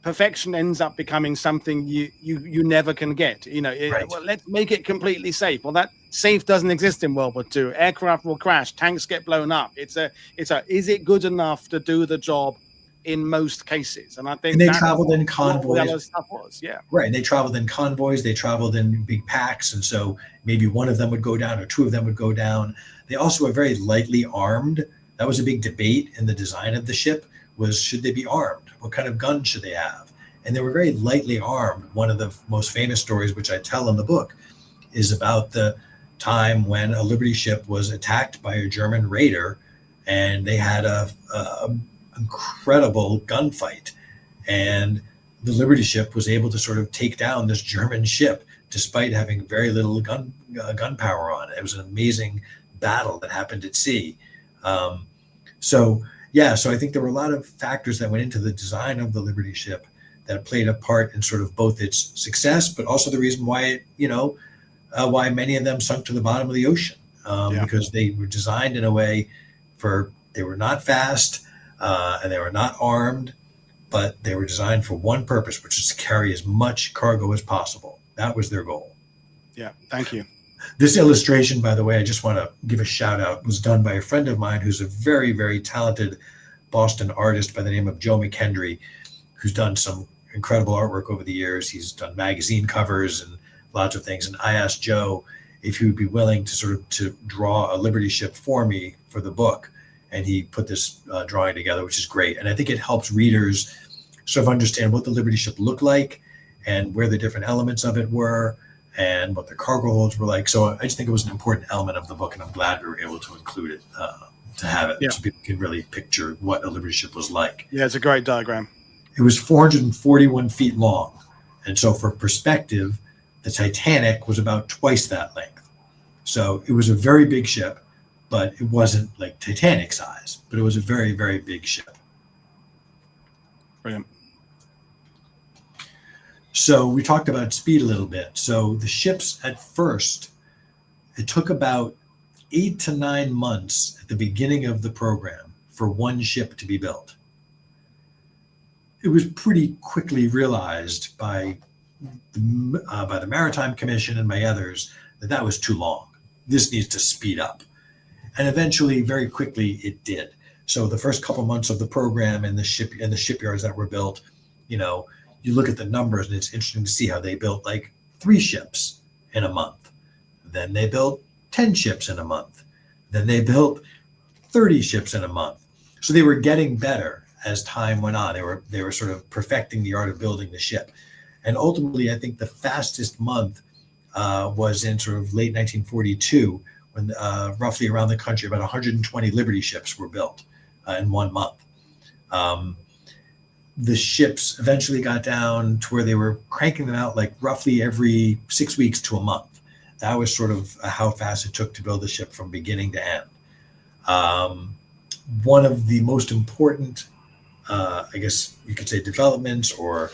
perfection ends up becoming something you never can get. Right. Well, let's make it completely safe. Well, that safe doesn't exist in World War II. Aircraft will crash, tanks get blown up. Is it good enough to do the job in most cases? And I think they traveled in convoys. What stuff was, yeah. Right. And they traveled in convoys. They traveled in big packs, and so maybe one of them would go down or 2 of them would go down. They also were very lightly armed. That was a big debate in the design of the ship, was should they be armed? What kind of guns should they have? And they were very lightly armed. One of the most famous stories, which I tell in the book, is about the time when a Liberty ship was attacked by a German raider, and they had a incredible gunfight. And the Liberty ship was able to sort of take down this German ship despite having very little gunpowder on it. It was an amazing battle that happened at sea. So I think there were a lot of factors that went into the design of the Liberty ship that played a part in sort of both its success, but also the reason why why many of them sunk to the bottom of the ocean, because they were designed in a way they were not fast and they were not armed, but they were designed for one purpose, which is to carry as much cargo as possible. That was their goal. Yeah, thank you. This illustration, by the way, I just want to give a shout out, was done by a friend of mine who's a very, very talented Boston artist by the name of Joe McHenry, who's done some incredible artwork over the years. He's done magazine covers and lots of things. And I asked Joe if he would be willing to draw a Liberty ship for me for the book. And he put this drawing together, which is great. And I think it helps readers sort of understand what the Liberty ship looked like and where the different elements of it were and what the cargo holds were like. So I just think it was an important element of the book, and I'm glad we were able to include it, to have it, so people can really picture what a Liberty ship was like. Yeah, it's a great diagram. It was 441 feet long. And so for perspective, the Titanic was about twice that length. So it was a very big ship, but it wasn't like Titanic size, but it was a very, very big ship. Brilliant. So we talked about speed a little bit. So the ships at first, it took about 8 to 9 months at the beginning of the program for one ship to be built. It was pretty quickly realized by the Maritime Commission and by others that was too long. This needs to speed up. And eventually, very quickly, it did. So the first couple months of the program and the shipyards that were built, you look at the numbers, and it's interesting to see how they built like 3 ships in a month. Then they built 10 ships in a month. Then they built 30 ships in a month. So they were getting better as time went on. They were sort of perfecting the art of building the ship. And ultimately, I think the fastest month was in sort of late 1942, when roughly around the country, about 120 Liberty ships were built in 1 month. The ships eventually got down to where they were cranking them out like roughly every 6 weeks to a month. That was sort of how fast it took to build a ship from beginning to end. One of the most important, I guess you could say, developments or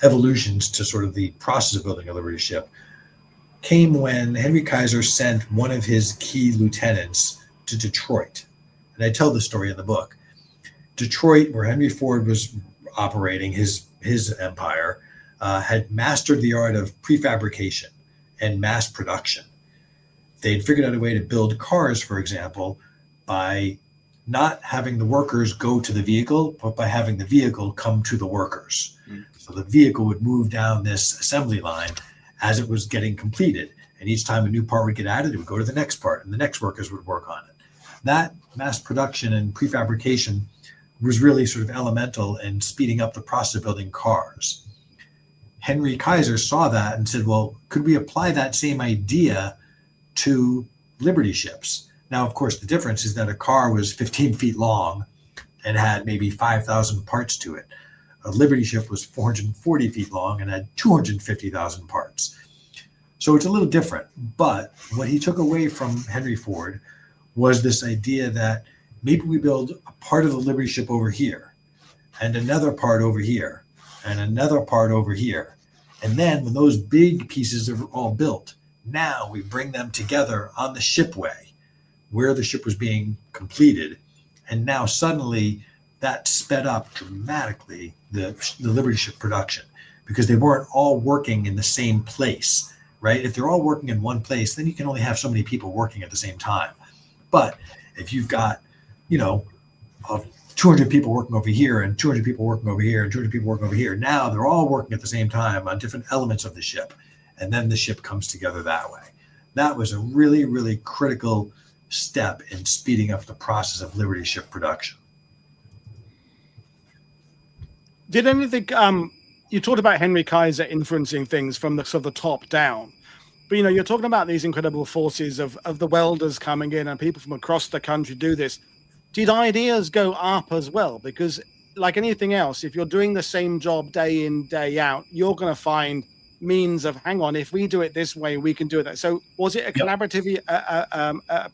evolutions to sort of the process of building a Liberty ship came when Henry Kaiser sent one of his key lieutenants to Detroit. And I tell the story in the book. Detroit, where Henry Ford was operating his empire, had mastered the art of prefabrication and mass production. They'd figured out a way to build cars, for example, by not having the workers go to the vehicle, but by having the vehicle come to the workers. So the vehicle would move down this assembly line as it was getting completed. And each time a new part would get added, it would go to the next part, and the next workers would work on it. That mass production and prefabrication was really sort of elemental in speeding up the process of building cars. Henry Kaiser saw that and said, well, could we apply that same idea to Liberty ships? Now, of course, the difference is that a car was 15 feet long and had maybe 5,000 parts to it. A Liberty ship was 440 feet long and had 250,000 parts. So it's a little different. But what he took away from Henry Ford was this idea that maybe we build a part of the Liberty ship over here, and another part over here, and another part over here. And then when those big pieces are all built, now we bring them together on the shipway where the ship was being completed. And now suddenly that sped up dramatically the Liberty ship production, because they weren't all working in the same place, right? If they're all working in one place, then you can only have so many people working at the same time. But if you've got, 200 people working over here and 200 people working over here and 200 people working over here, now they're all working at the same time on different elements of the ship. And then the ship comes together that way. That was a really, really critical step in speeding up the process of Liberty ship production. Did anything, you talked about Henry Kaiser influencing things from the sort of the top down, but you're talking about these incredible forces of the welders coming in and people from across the country do this. Did ideas go up as well? Because like anything else, if you're doing the same job day in, day out, you're going to find means of, hang on, if we do it this way, we can do it that. So was it a collaborative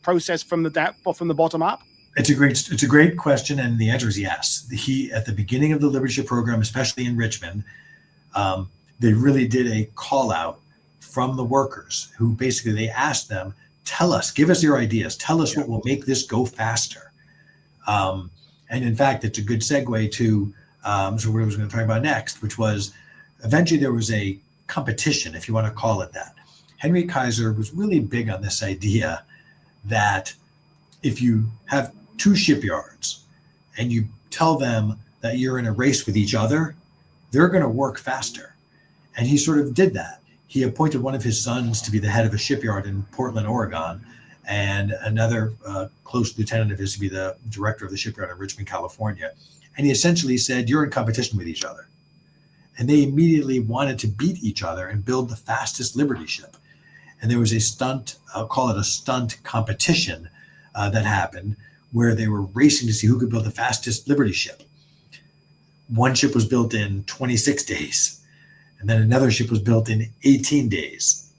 process from the bottom up? It's a great question, and the answer is yes. He, at the beginning of the Liberty ship program, especially in Richmond, they really did a call out from the workers, who basically they asked them, tell us, give us your ideas, tell us what will make this go faster. And in fact, it's a good segue to so what I was going to talk about next, which was eventually there was a competition, if you want to call it that. Henry Kaiser was really big on this idea that if you have two shipyards and you tell them that you're in a race with each other, they're going to work faster. And he sort of did that. He appointed one of his sons to be the head of a shipyard in Portland, Oregon, and another close lieutenant of his to be the director of the shipyard in Richmond, California. And he essentially said, you're in competition with each other. And they immediately wanted to beat each other and build the fastest Liberty ship. And there was a stunt, I'll call it a stunt competition that happened, where they were racing to see who could build the fastest Liberty ship. One ship was built in 26 days. And then another ship was built in 18 days.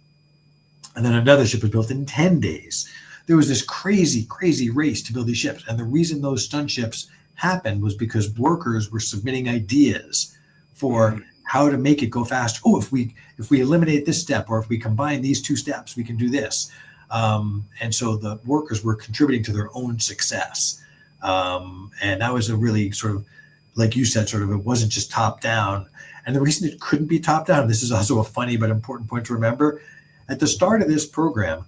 And then another ship was built in 10 days. There was this crazy, crazy race to build these ships. And the reason those stunt ships happened was because workers were submitting ideas for how to make it go faster. Oh, if we eliminate this step, or if we combine these two steps, we can do this. And so the workers were contributing to their own success. And that was a really sort of, like you said, sort of, it wasn't just top down. And the reason it couldn't be top down, this is also a funny but important point to remember. At the start of this program,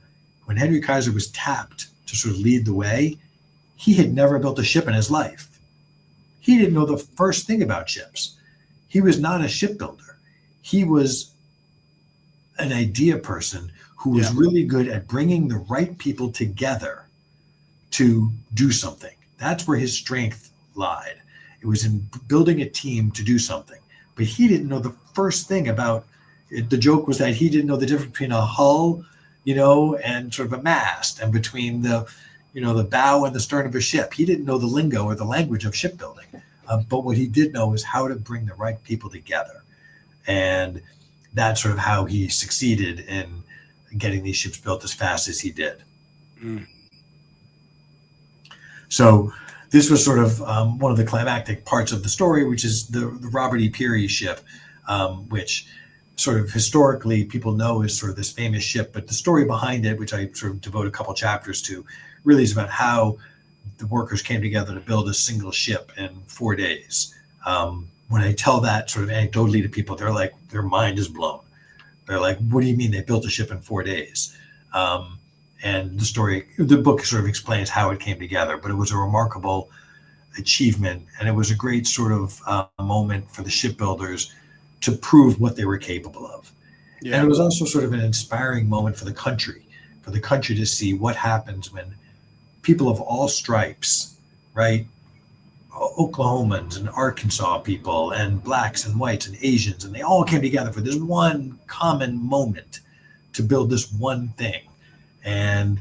when Henry Kaiser was tapped to sort of lead the way, he had never built a ship in his life. He didn't know the first thing about ships. He was not a shipbuilder. He was an idea person who was really good at bringing the right people together to do something. That's where his strength lied. It was in building a team to do something. But he didn't know the first thing about it. The joke was that he didn't know the difference between a hull, and sort of a mast, and between the bow and the stern of a ship. He didn't know the lingo or the language of shipbuilding. But what he did know is how to bring the right people together. And that's sort of how he succeeded in getting these ships built as fast as he did. So this was sort of one of the climactic parts of the story, which is the Robert E. Peary ship, which sort of historically people know is sort of this famous ship. But the story behind it, which I sort of devote a couple chapters to, really is about how the workers came together to build a single ship in 4 days. When I tell that sort of anecdotally to people, they're like, their mind is blown. They're like, what do you mean they built a ship in 4 days? And the book sort of explains how it came together, but it was a remarkable achievement. And it was a great sort of moment for the shipbuilders to prove what they were capable of. Yeah. And it was also sort of an inspiring moment for the country to see what happens when people of all stripes, right? Oklahomans and Arkansas people and blacks and whites and Asians, and they all came together for this one common moment to build this one thing. And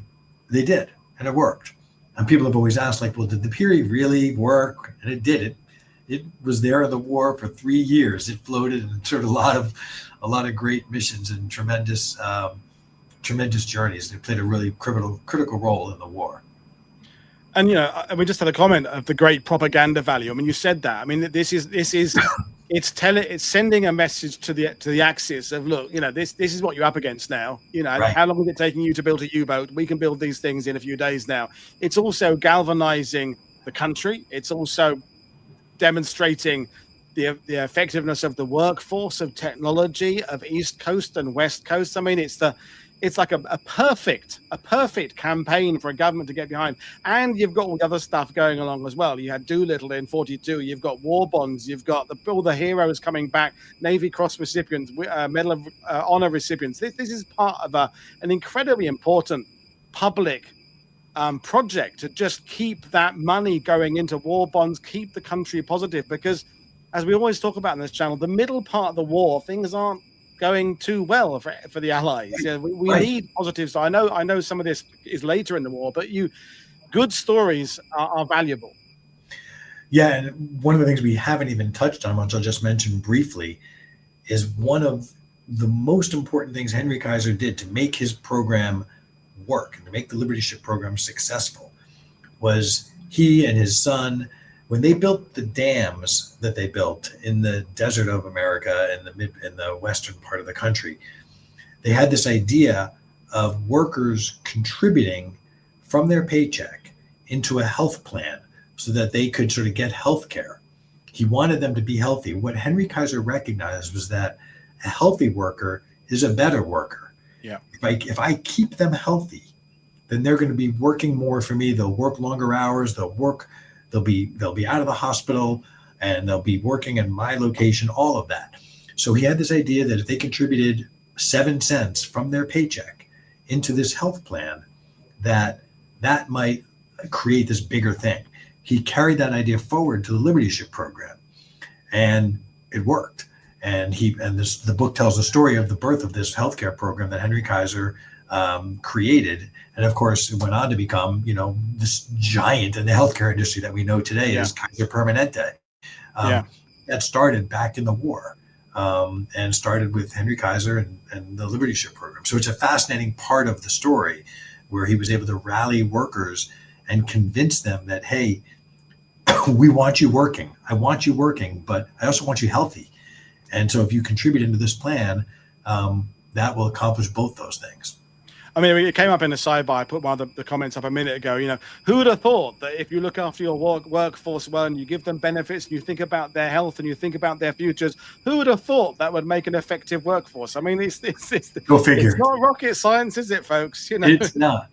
they did, and it worked. And people have always asked, like, well, did the Peary really work? And it did. It was there in the war for 3 years. It floated and served a lot of great missions and tremendous journeys. It played a really critical role in the war. And we just had a comment of the great propaganda value. I mean, you said that. I mean, this is it's sending a message to the Axis of, look, this is what you're up against now. Right. How long is it taking you to build a U-boat? We can build these things in a few days now. It's also galvanizing the country. It's also demonstrating the effectiveness of the workforce, of technology, of East Coast and West Coast. I mean, it's like a perfect campaign for a government to get behind. And you've got all the other stuff going along as well. You had Doolittle in 42. You've got war bonds. You've got all the heroes coming back, Navy Cross recipients, Medal of Honor recipients. This is part of an incredibly important public project to just keep that money going into war bonds, keep the country positive. Because as we always talk about in this channel, the middle part of the war, things aren't going too well for the Allies. We right. need positives. So I know some of this is later in the war, but good stories are valuable. Yeah, and one of the things we haven't even touched on, which I'll just mention briefly, is one of the most important things Henry Kaiser did to make his program work and to make the Liberty Ship program successful was he and his son, when they built the dams that they built in the desert of America in the western part of the country, they had this idea of workers contributing from their paycheck into a health plan so that they could sort of get health care. He wanted them to be healthy. What Henry Kaiser recognized was that a healthy worker is a better worker. Yeah. If I keep them healthy, then they're going to be working more for me. They'll work longer hours. They'll be out of the hospital, and they'll be working in my location, all of that. So he had this idea that if they contributed 7 cents from their paycheck into this health plan, that might create this bigger thing. He carried that idea forward to the Liberty Ship program, and it worked. And the book tells the story of the birth of this healthcare program that Henry Kaiser created. And of course, it went on to become, this giant in the healthcare industry that we know today is Kaiser Permanente. That started back in the war and started with Henry Kaiser and the Liberty Ship program. So it's a fascinating part of the story where he was able to rally workers and convince them that, hey, we want you working. I want you working, but I also want you healthy. And so if you contribute into this plan, that will accomplish both those things. I mean, it came up in the sidebar. I put one of the comments up a minute ago. Who would have thought that if you look after your workforce well and you give them benefits and you think about their health and you think about their futures, who would have thought that would make an effective workforce? I mean, it's go figure. It's not rocket science, is it, folks? It's not.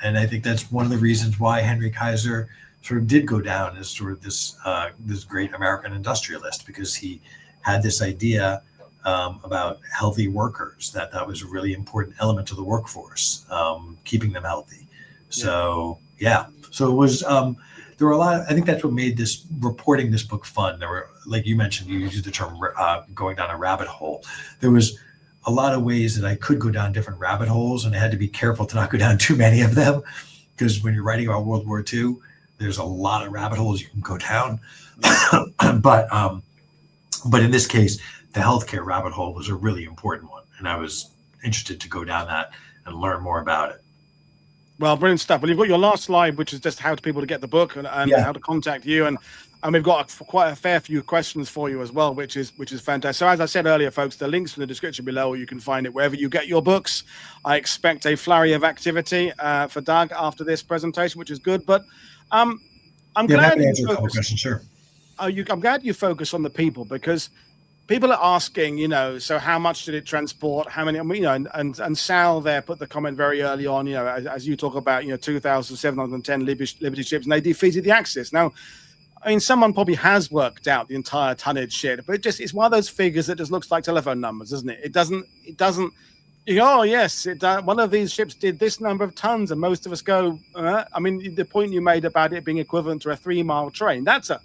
And I think that's one of the reasons why Henry Kaiser sort of did go down as sort of this great American industrialist, because he had this idea about healthy workers, that was a really important element to the workforce, keeping them healthy. So, so it was, there were a lot I think that's what made reporting this book fun. There were, like you mentioned, you used the term going down a rabbit hole. There was a lot of ways that I could go down different rabbit holes, and I had to be careful to not go down too many of them, because when you're writing about World War II, there's a lot of rabbit holes you can go down. But in this case, the healthcare rabbit hole was a really important one, and I was interested to go down that and learn more about it. Well, brilliant stuff. Well, you've got your last slide, which is just how to people to get the book and how to contact you, and we've got quite a fair few questions for you as well, which is fantastic. So as I said earlier, folks, the links in the description below, you can find it wherever you get your books. I expect a flurry of activity for Doug after this presentation, which is good. But I'm glad to answer a couple questions. Sure. I'm glad you focus on the people, because people are asking, so how much did it transport? How many? And Sal there put the comment very early on, as you talk about, 2,710 Liberty ships, and they defeated the Axis. Now, I mean, someone probably has worked out the entire tonnage shit, but it's one of those figures that just looks like telephone numbers, doesn't it? It doesn't. Oh yes, one of these ships did this number of tons, and most of us go. I mean, the point you made about it being equivalent to a 3-mile train, that's a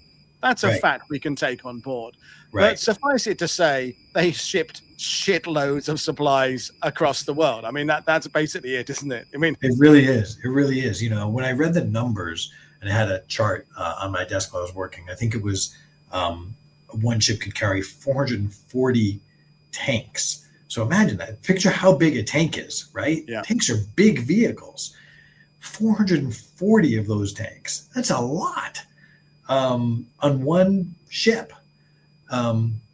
fact we can take on board. Right. But suffice it to say, they shipped shitloads of supplies across the world. I mean, that's basically it, isn't it? I mean, it really is. It really is. When I read the numbers and I had a chart on my desk while I was working, I think it was one ship could carry 440 tanks. So imagine that. Picture how big a tank is, right? Yeah. Tanks are big vehicles. 440 of those tanks. That's a lot on one ship.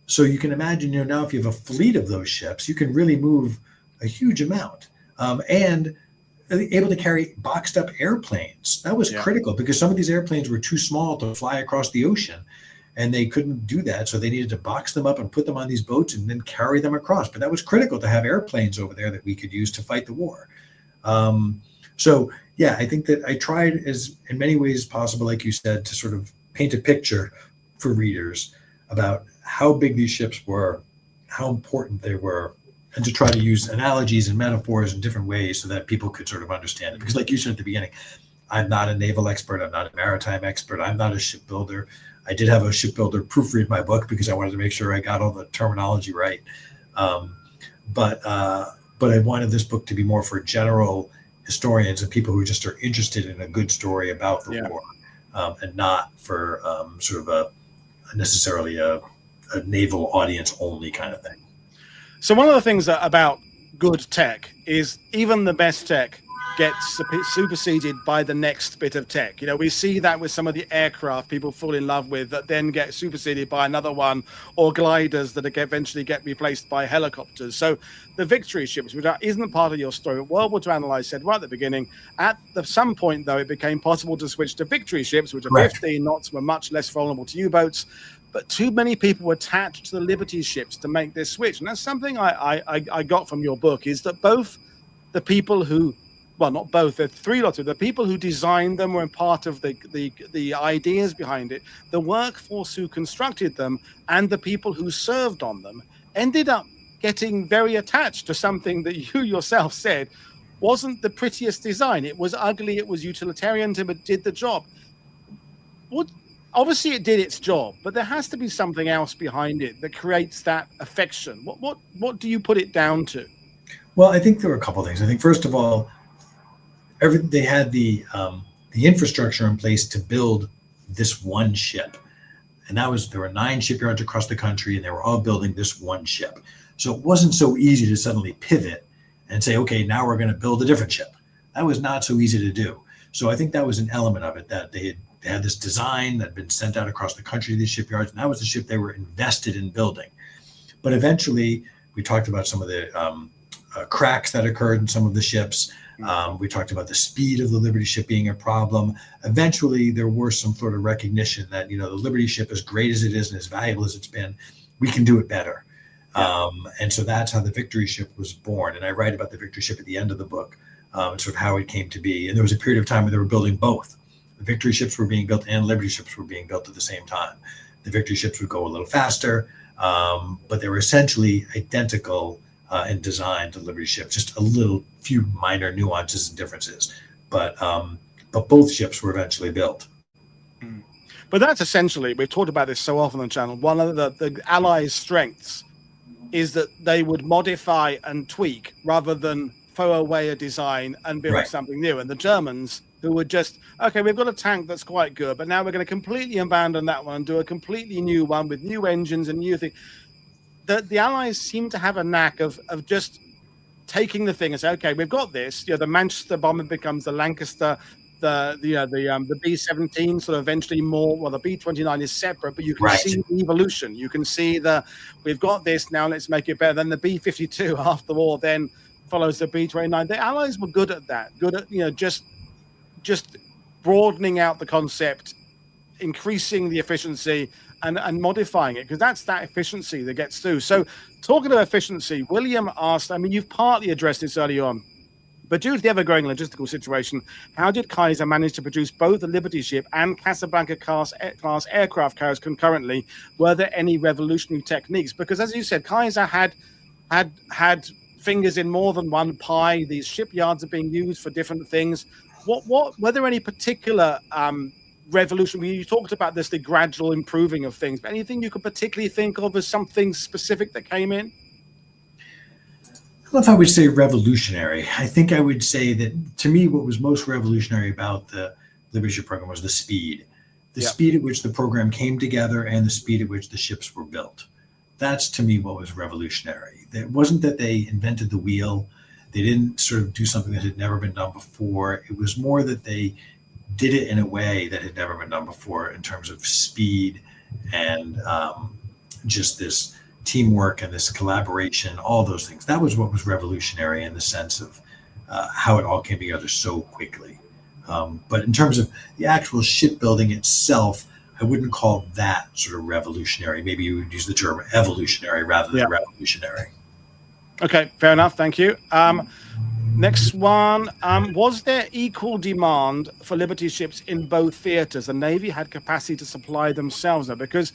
So you can imagine, now if you have a fleet of those ships, you can really move a huge amount, and able to carry boxed up airplanes. That was critical, because some of these airplanes were too small to fly across the ocean, and they couldn't do that. So they needed to box them up and put them on these boats and then carry them across. But that was critical to have airplanes over there that we could use to fight the war. So I think that I tried as in many ways possible, like you said, to sort of paint a picture for readers about how big these ships were, how important they were, and to try to use analogies and metaphors in different ways so that people could sort of understand it. Because like you said at the beginning, I'm not a naval expert, I'm not a maritime expert, I'm not a shipbuilder. I did have a shipbuilder proofread my book because I wanted to make sure I got all the terminology right. But I wanted this book to be more for general historians and people who just are interested in a good story about the war, and not for sort of a necessarily a naval audience only kind of thing. So one of the things about good tech is even the best tech gets superseded by the next bit of tech. We see that with some of the aircraft people fall in love with that then get superseded by another one, or gliders that eventually get replaced by helicopters. So the victory ships, which isn't part of your story, World War II Analyze said right at the beginning, at some point, though, it became possible to switch to victory ships, which are 15 knots, were much less vulnerable to U-boats. But too many people were attached to the Liberty ships to make this switch. And that's something I got from your book, is that both the people who, well, not both, there are 3 lots of the people who designed them were part of the ideas behind it. The workforce who constructed them and the people who served on them ended up getting very attached to something that you yourself said wasn't the prettiest design. It was ugly, it was utilitarian, but it did the job. Obviously, it did its job, but there has to be something else behind it that creates that affection. What do you put it down to? Well, I think there were a couple of things. I think first of all, they had the infrastructure in place to build this one ship, and there were 9 shipyards across the country, and they were all building this one ship. So it wasn't so easy to suddenly pivot and say, okay, now we're going to build a different ship. That was not so easy to do. So I think that was an element of it, that they had this design that had been sent out across the country to these shipyards, and that was the ship they were invested in building. But eventually, we talked about some of the cracks that occurred in some of the ships. We talked about the speed of the Liberty ship being a problem. Eventually, there were some sort of recognition that, the Liberty ship, as great as it is and as valuable as it's been, we can do it better. And so that's how the Victory ship was born. And I write about the Victory ship at the end of the book, and sort of how it came to be. And there was a period of time where they were building both. The Victory ships were being built and Liberty ships were being built at the same time. The Victory ships would go a little faster. but they were essentially identical in design to Liberty ships, just a little few minor nuances and differences. But both ships were eventually built. But that's essentially, we've talked about this so often on the channel, one of the Allies' strengths is that they would modify and tweak rather than throw away a design and build something new. And the Germans, who would just, okay, we've got a tank that's quite good, but now we're going to completely abandon that one and do a completely new one with new engines and new things. The Allies seem to have a knack of just taking the thing and say, okay, we've got this. The Manchester bomber becomes the Lancaster. The B-17 sort of eventually more. Well, the B-29 is separate, but you can see the evolution. You can see we've got this now. Let's make it better. Then the B-52 after all then follows the B-29. The Allies were good at that. Good at just broadening out the concept, increasing the efficiency, and modifying it, because that's that efficiency that gets through. So, talking of efficiency, William asked. I mean, you've partly addressed this early on. But due to the ever-growing logistical situation, how did Kaiser manage to produce both the Liberty ship and Casablanca class aircraft carriers concurrently? Were there any revolutionary techniques? Because as you said, Kaiser had fingers in more than one pie. These shipyards are being used for different things. What were there any particular revolution? You talked about this, the gradual improving of things, but anything you could particularly think of as something specific that came in? I don't know if I would say revolutionary. I think I would say that, to me, what was most revolutionary about the Liberty ship program was the speed. The speed at which the program came together and the speed at which the ships were built. That's, to me, what was revolutionary. It wasn't that they invented the wheel. They didn't sort of do something that had never been done before. It was more that they did it in a way that had never been done before in terms of speed and just this teamwork and this collaboration, all those things. That was what was revolutionary in the sense of how it all came together so quickly. But in terms of the actual shipbuilding itself, I wouldn't call that sort of revolutionary. Maybe you would use the term evolutionary rather than revolutionary. Okay, fair enough. Thank you. Next one. Was there equal demand for Liberty ships in both theaters? The Navy had capacity to supply themselves now, because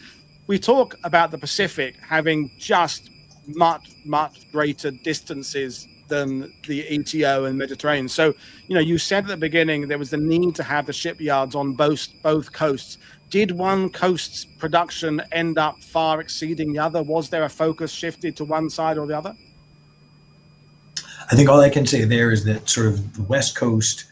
we talk about the Pacific having just much greater distances than the ETO and Mediterranean. So, you said at the beginning there was the need to have the shipyards on both coasts. Did one coast's production end up far exceeding the other? Was there a focus shifted to one side or the other? I think all I can say there is that sort of the West Coast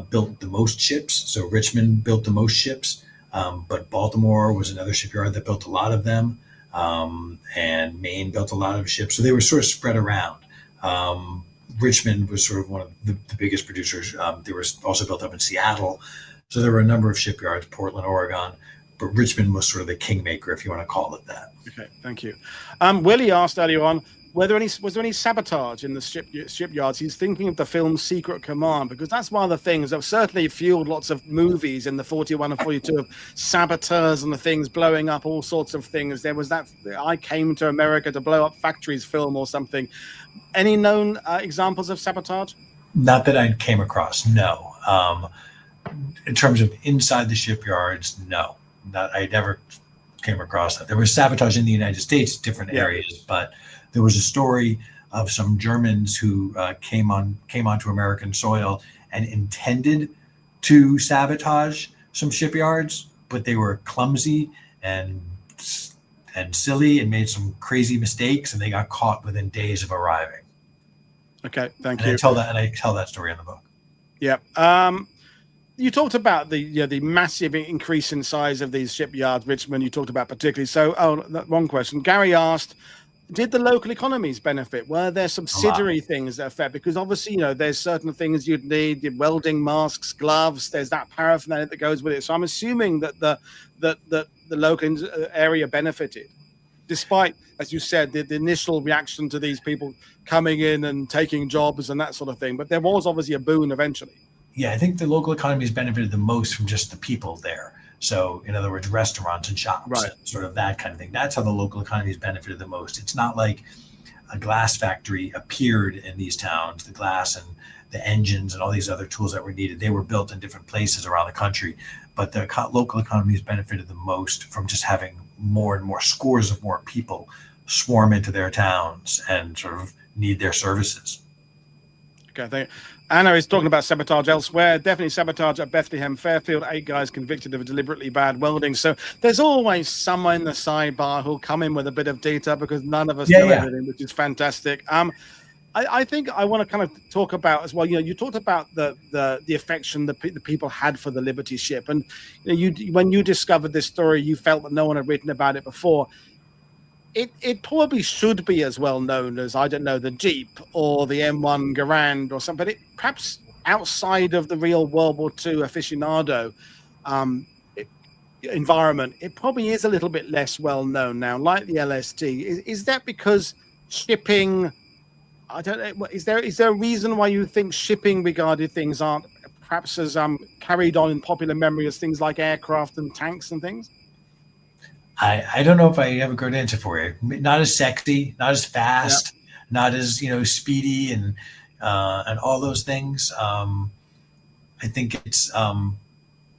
built the most ships. So Richmond built the most ships. But Baltimore was another shipyard that built a lot of them, and Maine built a lot of ships. So they were sort of spread around. Richmond was sort of one of the biggest producers. They were also built up in Seattle. So there were a number of shipyards, Portland, Oregon, but Richmond was sort of the kingmaker, if you want to call it that. Okay, thank you. Willie asked earlier on, was there any sabotage in the shipyards? He's thinking of the film Secret Command, because that's one of the things that certainly fueled lots of movies in the 41 and 42 of saboteurs and the things blowing up all sorts of things. There was that I Came to America to Blow Up Factories film or something. Any known examples of sabotage? Not that I came across, no. In terms of inside the shipyards, no. I never came across that. There was sabotage in the United States, different areas, but there was a story of some Germans who came onto American soil and intended to sabotage some shipyards, but they were clumsy and silly and made some crazy mistakes, and they got caught within days of arriving. Okay, thank you. I tell that story in the book. Yeah. You talked about the massive increase in size of these shipyards, Richmond. You talked about particularly. So, one question. Gary asked, did the local economies benefit? Were there subsidiary things that affect? Because obviously, there's certain things you'd need: welding masks, gloves. There's that paraphernalia that goes with it. So I'm assuming that the local area benefited, despite, as you said, the initial reaction to these people coming in and taking jobs and that sort of thing. But there was obviously a boon eventually. Yeah, I think the local economies benefited the most from just the people there. So, in other words, restaurants and shops, and sort of that kind of thing. That's how the local economies benefited the most. It's not like a glass factory appeared in these towns. The glass and the engines and all these other tools that were needed, they were built in different places around the country. But the local economies benefited the most from just having more and more scores of more people swarm into their towns and sort of need their services. Okay, thank you. Anna is talking about sabotage elsewhere. Definitely sabotage at Bethlehem Fairfield. 8 guys convicted of deliberately bad welding. So there's always someone in the sidebar who'll come in with a bit of data because none of us know everything, which is fantastic. I think I want to kind of talk about as well. You know, you talked about the affection the people had for the Liberty ship, and when you discovered this story, you felt that no one had written about it before. It probably should be as well known as, I don't know, the Jeep or the M1 Garand or something, but perhaps outside of the real World War II aficionado environment, it probably is a little bit less well known now, like the LST. Is that because shipping, I don't know, is there a reason why you think shipping regarded things aren't perhaps as carried on in popular memory as things like aircraft and tanks and things? I don't know if I have a good answer for you. Not as sexy, not as fast, not as speedy, and all those things. I think it's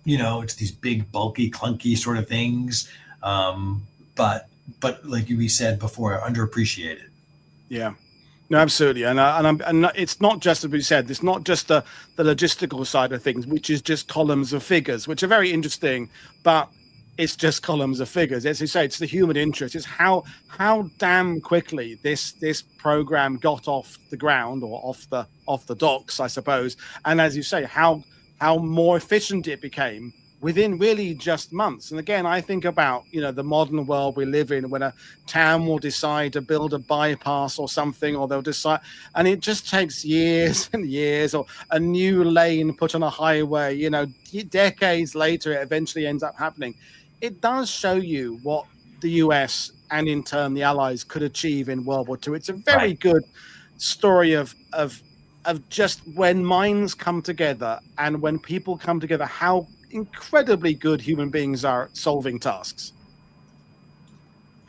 it's these big, bulky, clunky sort of things, but like we said before, underappreciated. Yeah. No, absolutely, and it's not just, as we said, it's not just the logistical side of things, which is just columns of figures, which are very interesting, but it's just columns of figures. As you say, it's the human interest. It's how damn quickly this program got off the ground or off the docks, I suppose. And as you say, how more efficient it became within really just months. And again, I think about the modern world we live in, when a town will decide to build a bypass or something, or they'll decide, and it just takes years and years, or a new lane put on a highway. Decades later, it eventually ends up happening. It does show you what the US and in turn the Allies could achieve in World War II. It's a very good story of just when minds come together and when people come together, how incredibly good human beings are at solving tasks.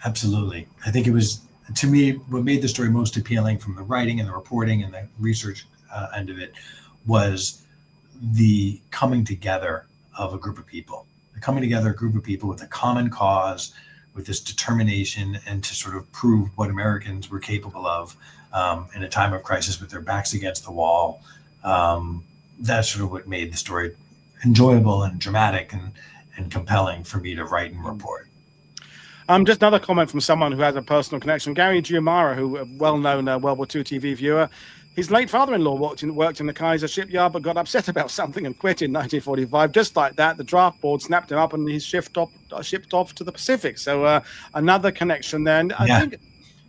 Absolutely. I think it was, to me, what made the story most appealing from the writing and the reporting and the research end of it was the coming together of a group of people. Coming together, a group of people with a common cause, with this determination, and to sort of prove what Americans were capable of in a time of crisis with their backs against the wall. That's sort of what made the story enjoyable and dramatic and compelling for me to write and report. Just another comment from someone who has a personal connection. Gary Giamara, who a well-known World War II TV viewer, his late father-in-law worked in the Kaiser shipyard, but got upset about something and quit in 1945. Just like that, the draft board snapped him up and he's shipped off to the Pacific. So another connection there. And I think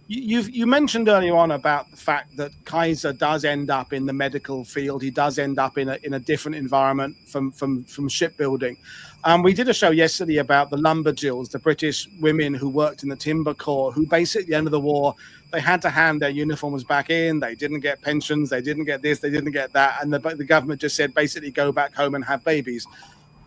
you mentioned earlier on about the fact that Kaiser does end up in the medical field. He does end up in a different environment from shipbuilding. We did a show yesterday about the lumberjills, the British women who worked in the timber corps, who basically at the end of the war, they had to hand their uniforms back in. They didn't get pensions. They didn't get this. They didn't get that. And the government just said, basically, go back home and have babies.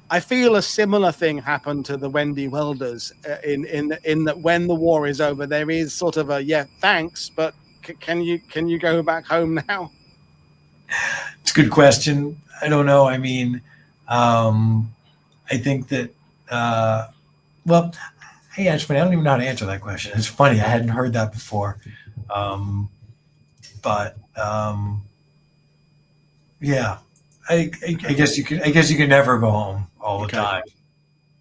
I feel a similar thing happened to the Wendy welders in that when the war is over, there is sort of a, thanks, but can you go back home now? It's a good question. I don't know. I mean, I think that, hey, it's funny. I don't even know how to answer that question. It's funny. I hadn't heard that before. I guess you can never go home all the time.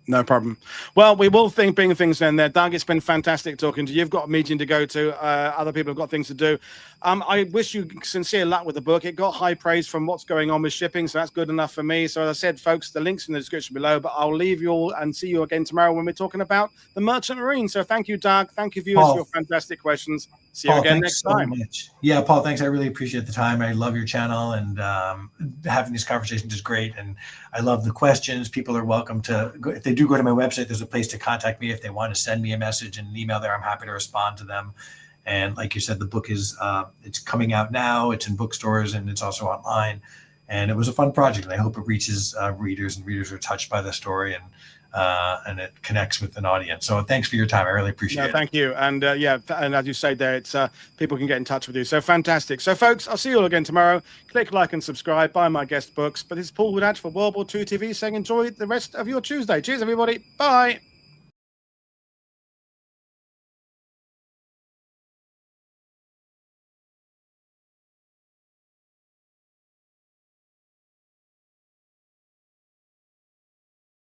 No problem. Well, we will bring things in there. Doug, it's been fantastic talking to you. You've got a meeting to go to. Other people have got things to do. I wish you sincere luck with the book. It got high praise from what's going on with shipping, so that's good enough for me. So as I said, folks, the link's in the description below, but I'll leave you all and see you again tomorrow when we're talking about the Merchant Marine. So thank you, Doug. Thank you, viewers, for your fantastic questions. See you again next time. Much. Yeah, Paul, thanks. I really appreciate the time. I love your channel, and having these conversations is great. And I love the questions. People are welcome to, if they do go to my website, there's a place to contact me if they want to send me a message and an email there. I'm happy to respond to them. And like you said, the book is it's coming out now. It's in bookstores and it's also online. And it was a fun project. And I hope it reaches readers, and readers are touched by the story, and it connects with an audience. So thanks for your time. I really appreciate it. Thank you. And and as you say there, it's people can get in touch with you. So fantastic. So folks, I'll see you all again tomorrow. Click like and subscribe. Buy my guest books. But this is Paul Woodhatch for World War II TV saying enjoy the rest of your Tuesday. Cheers, everybody. Bye.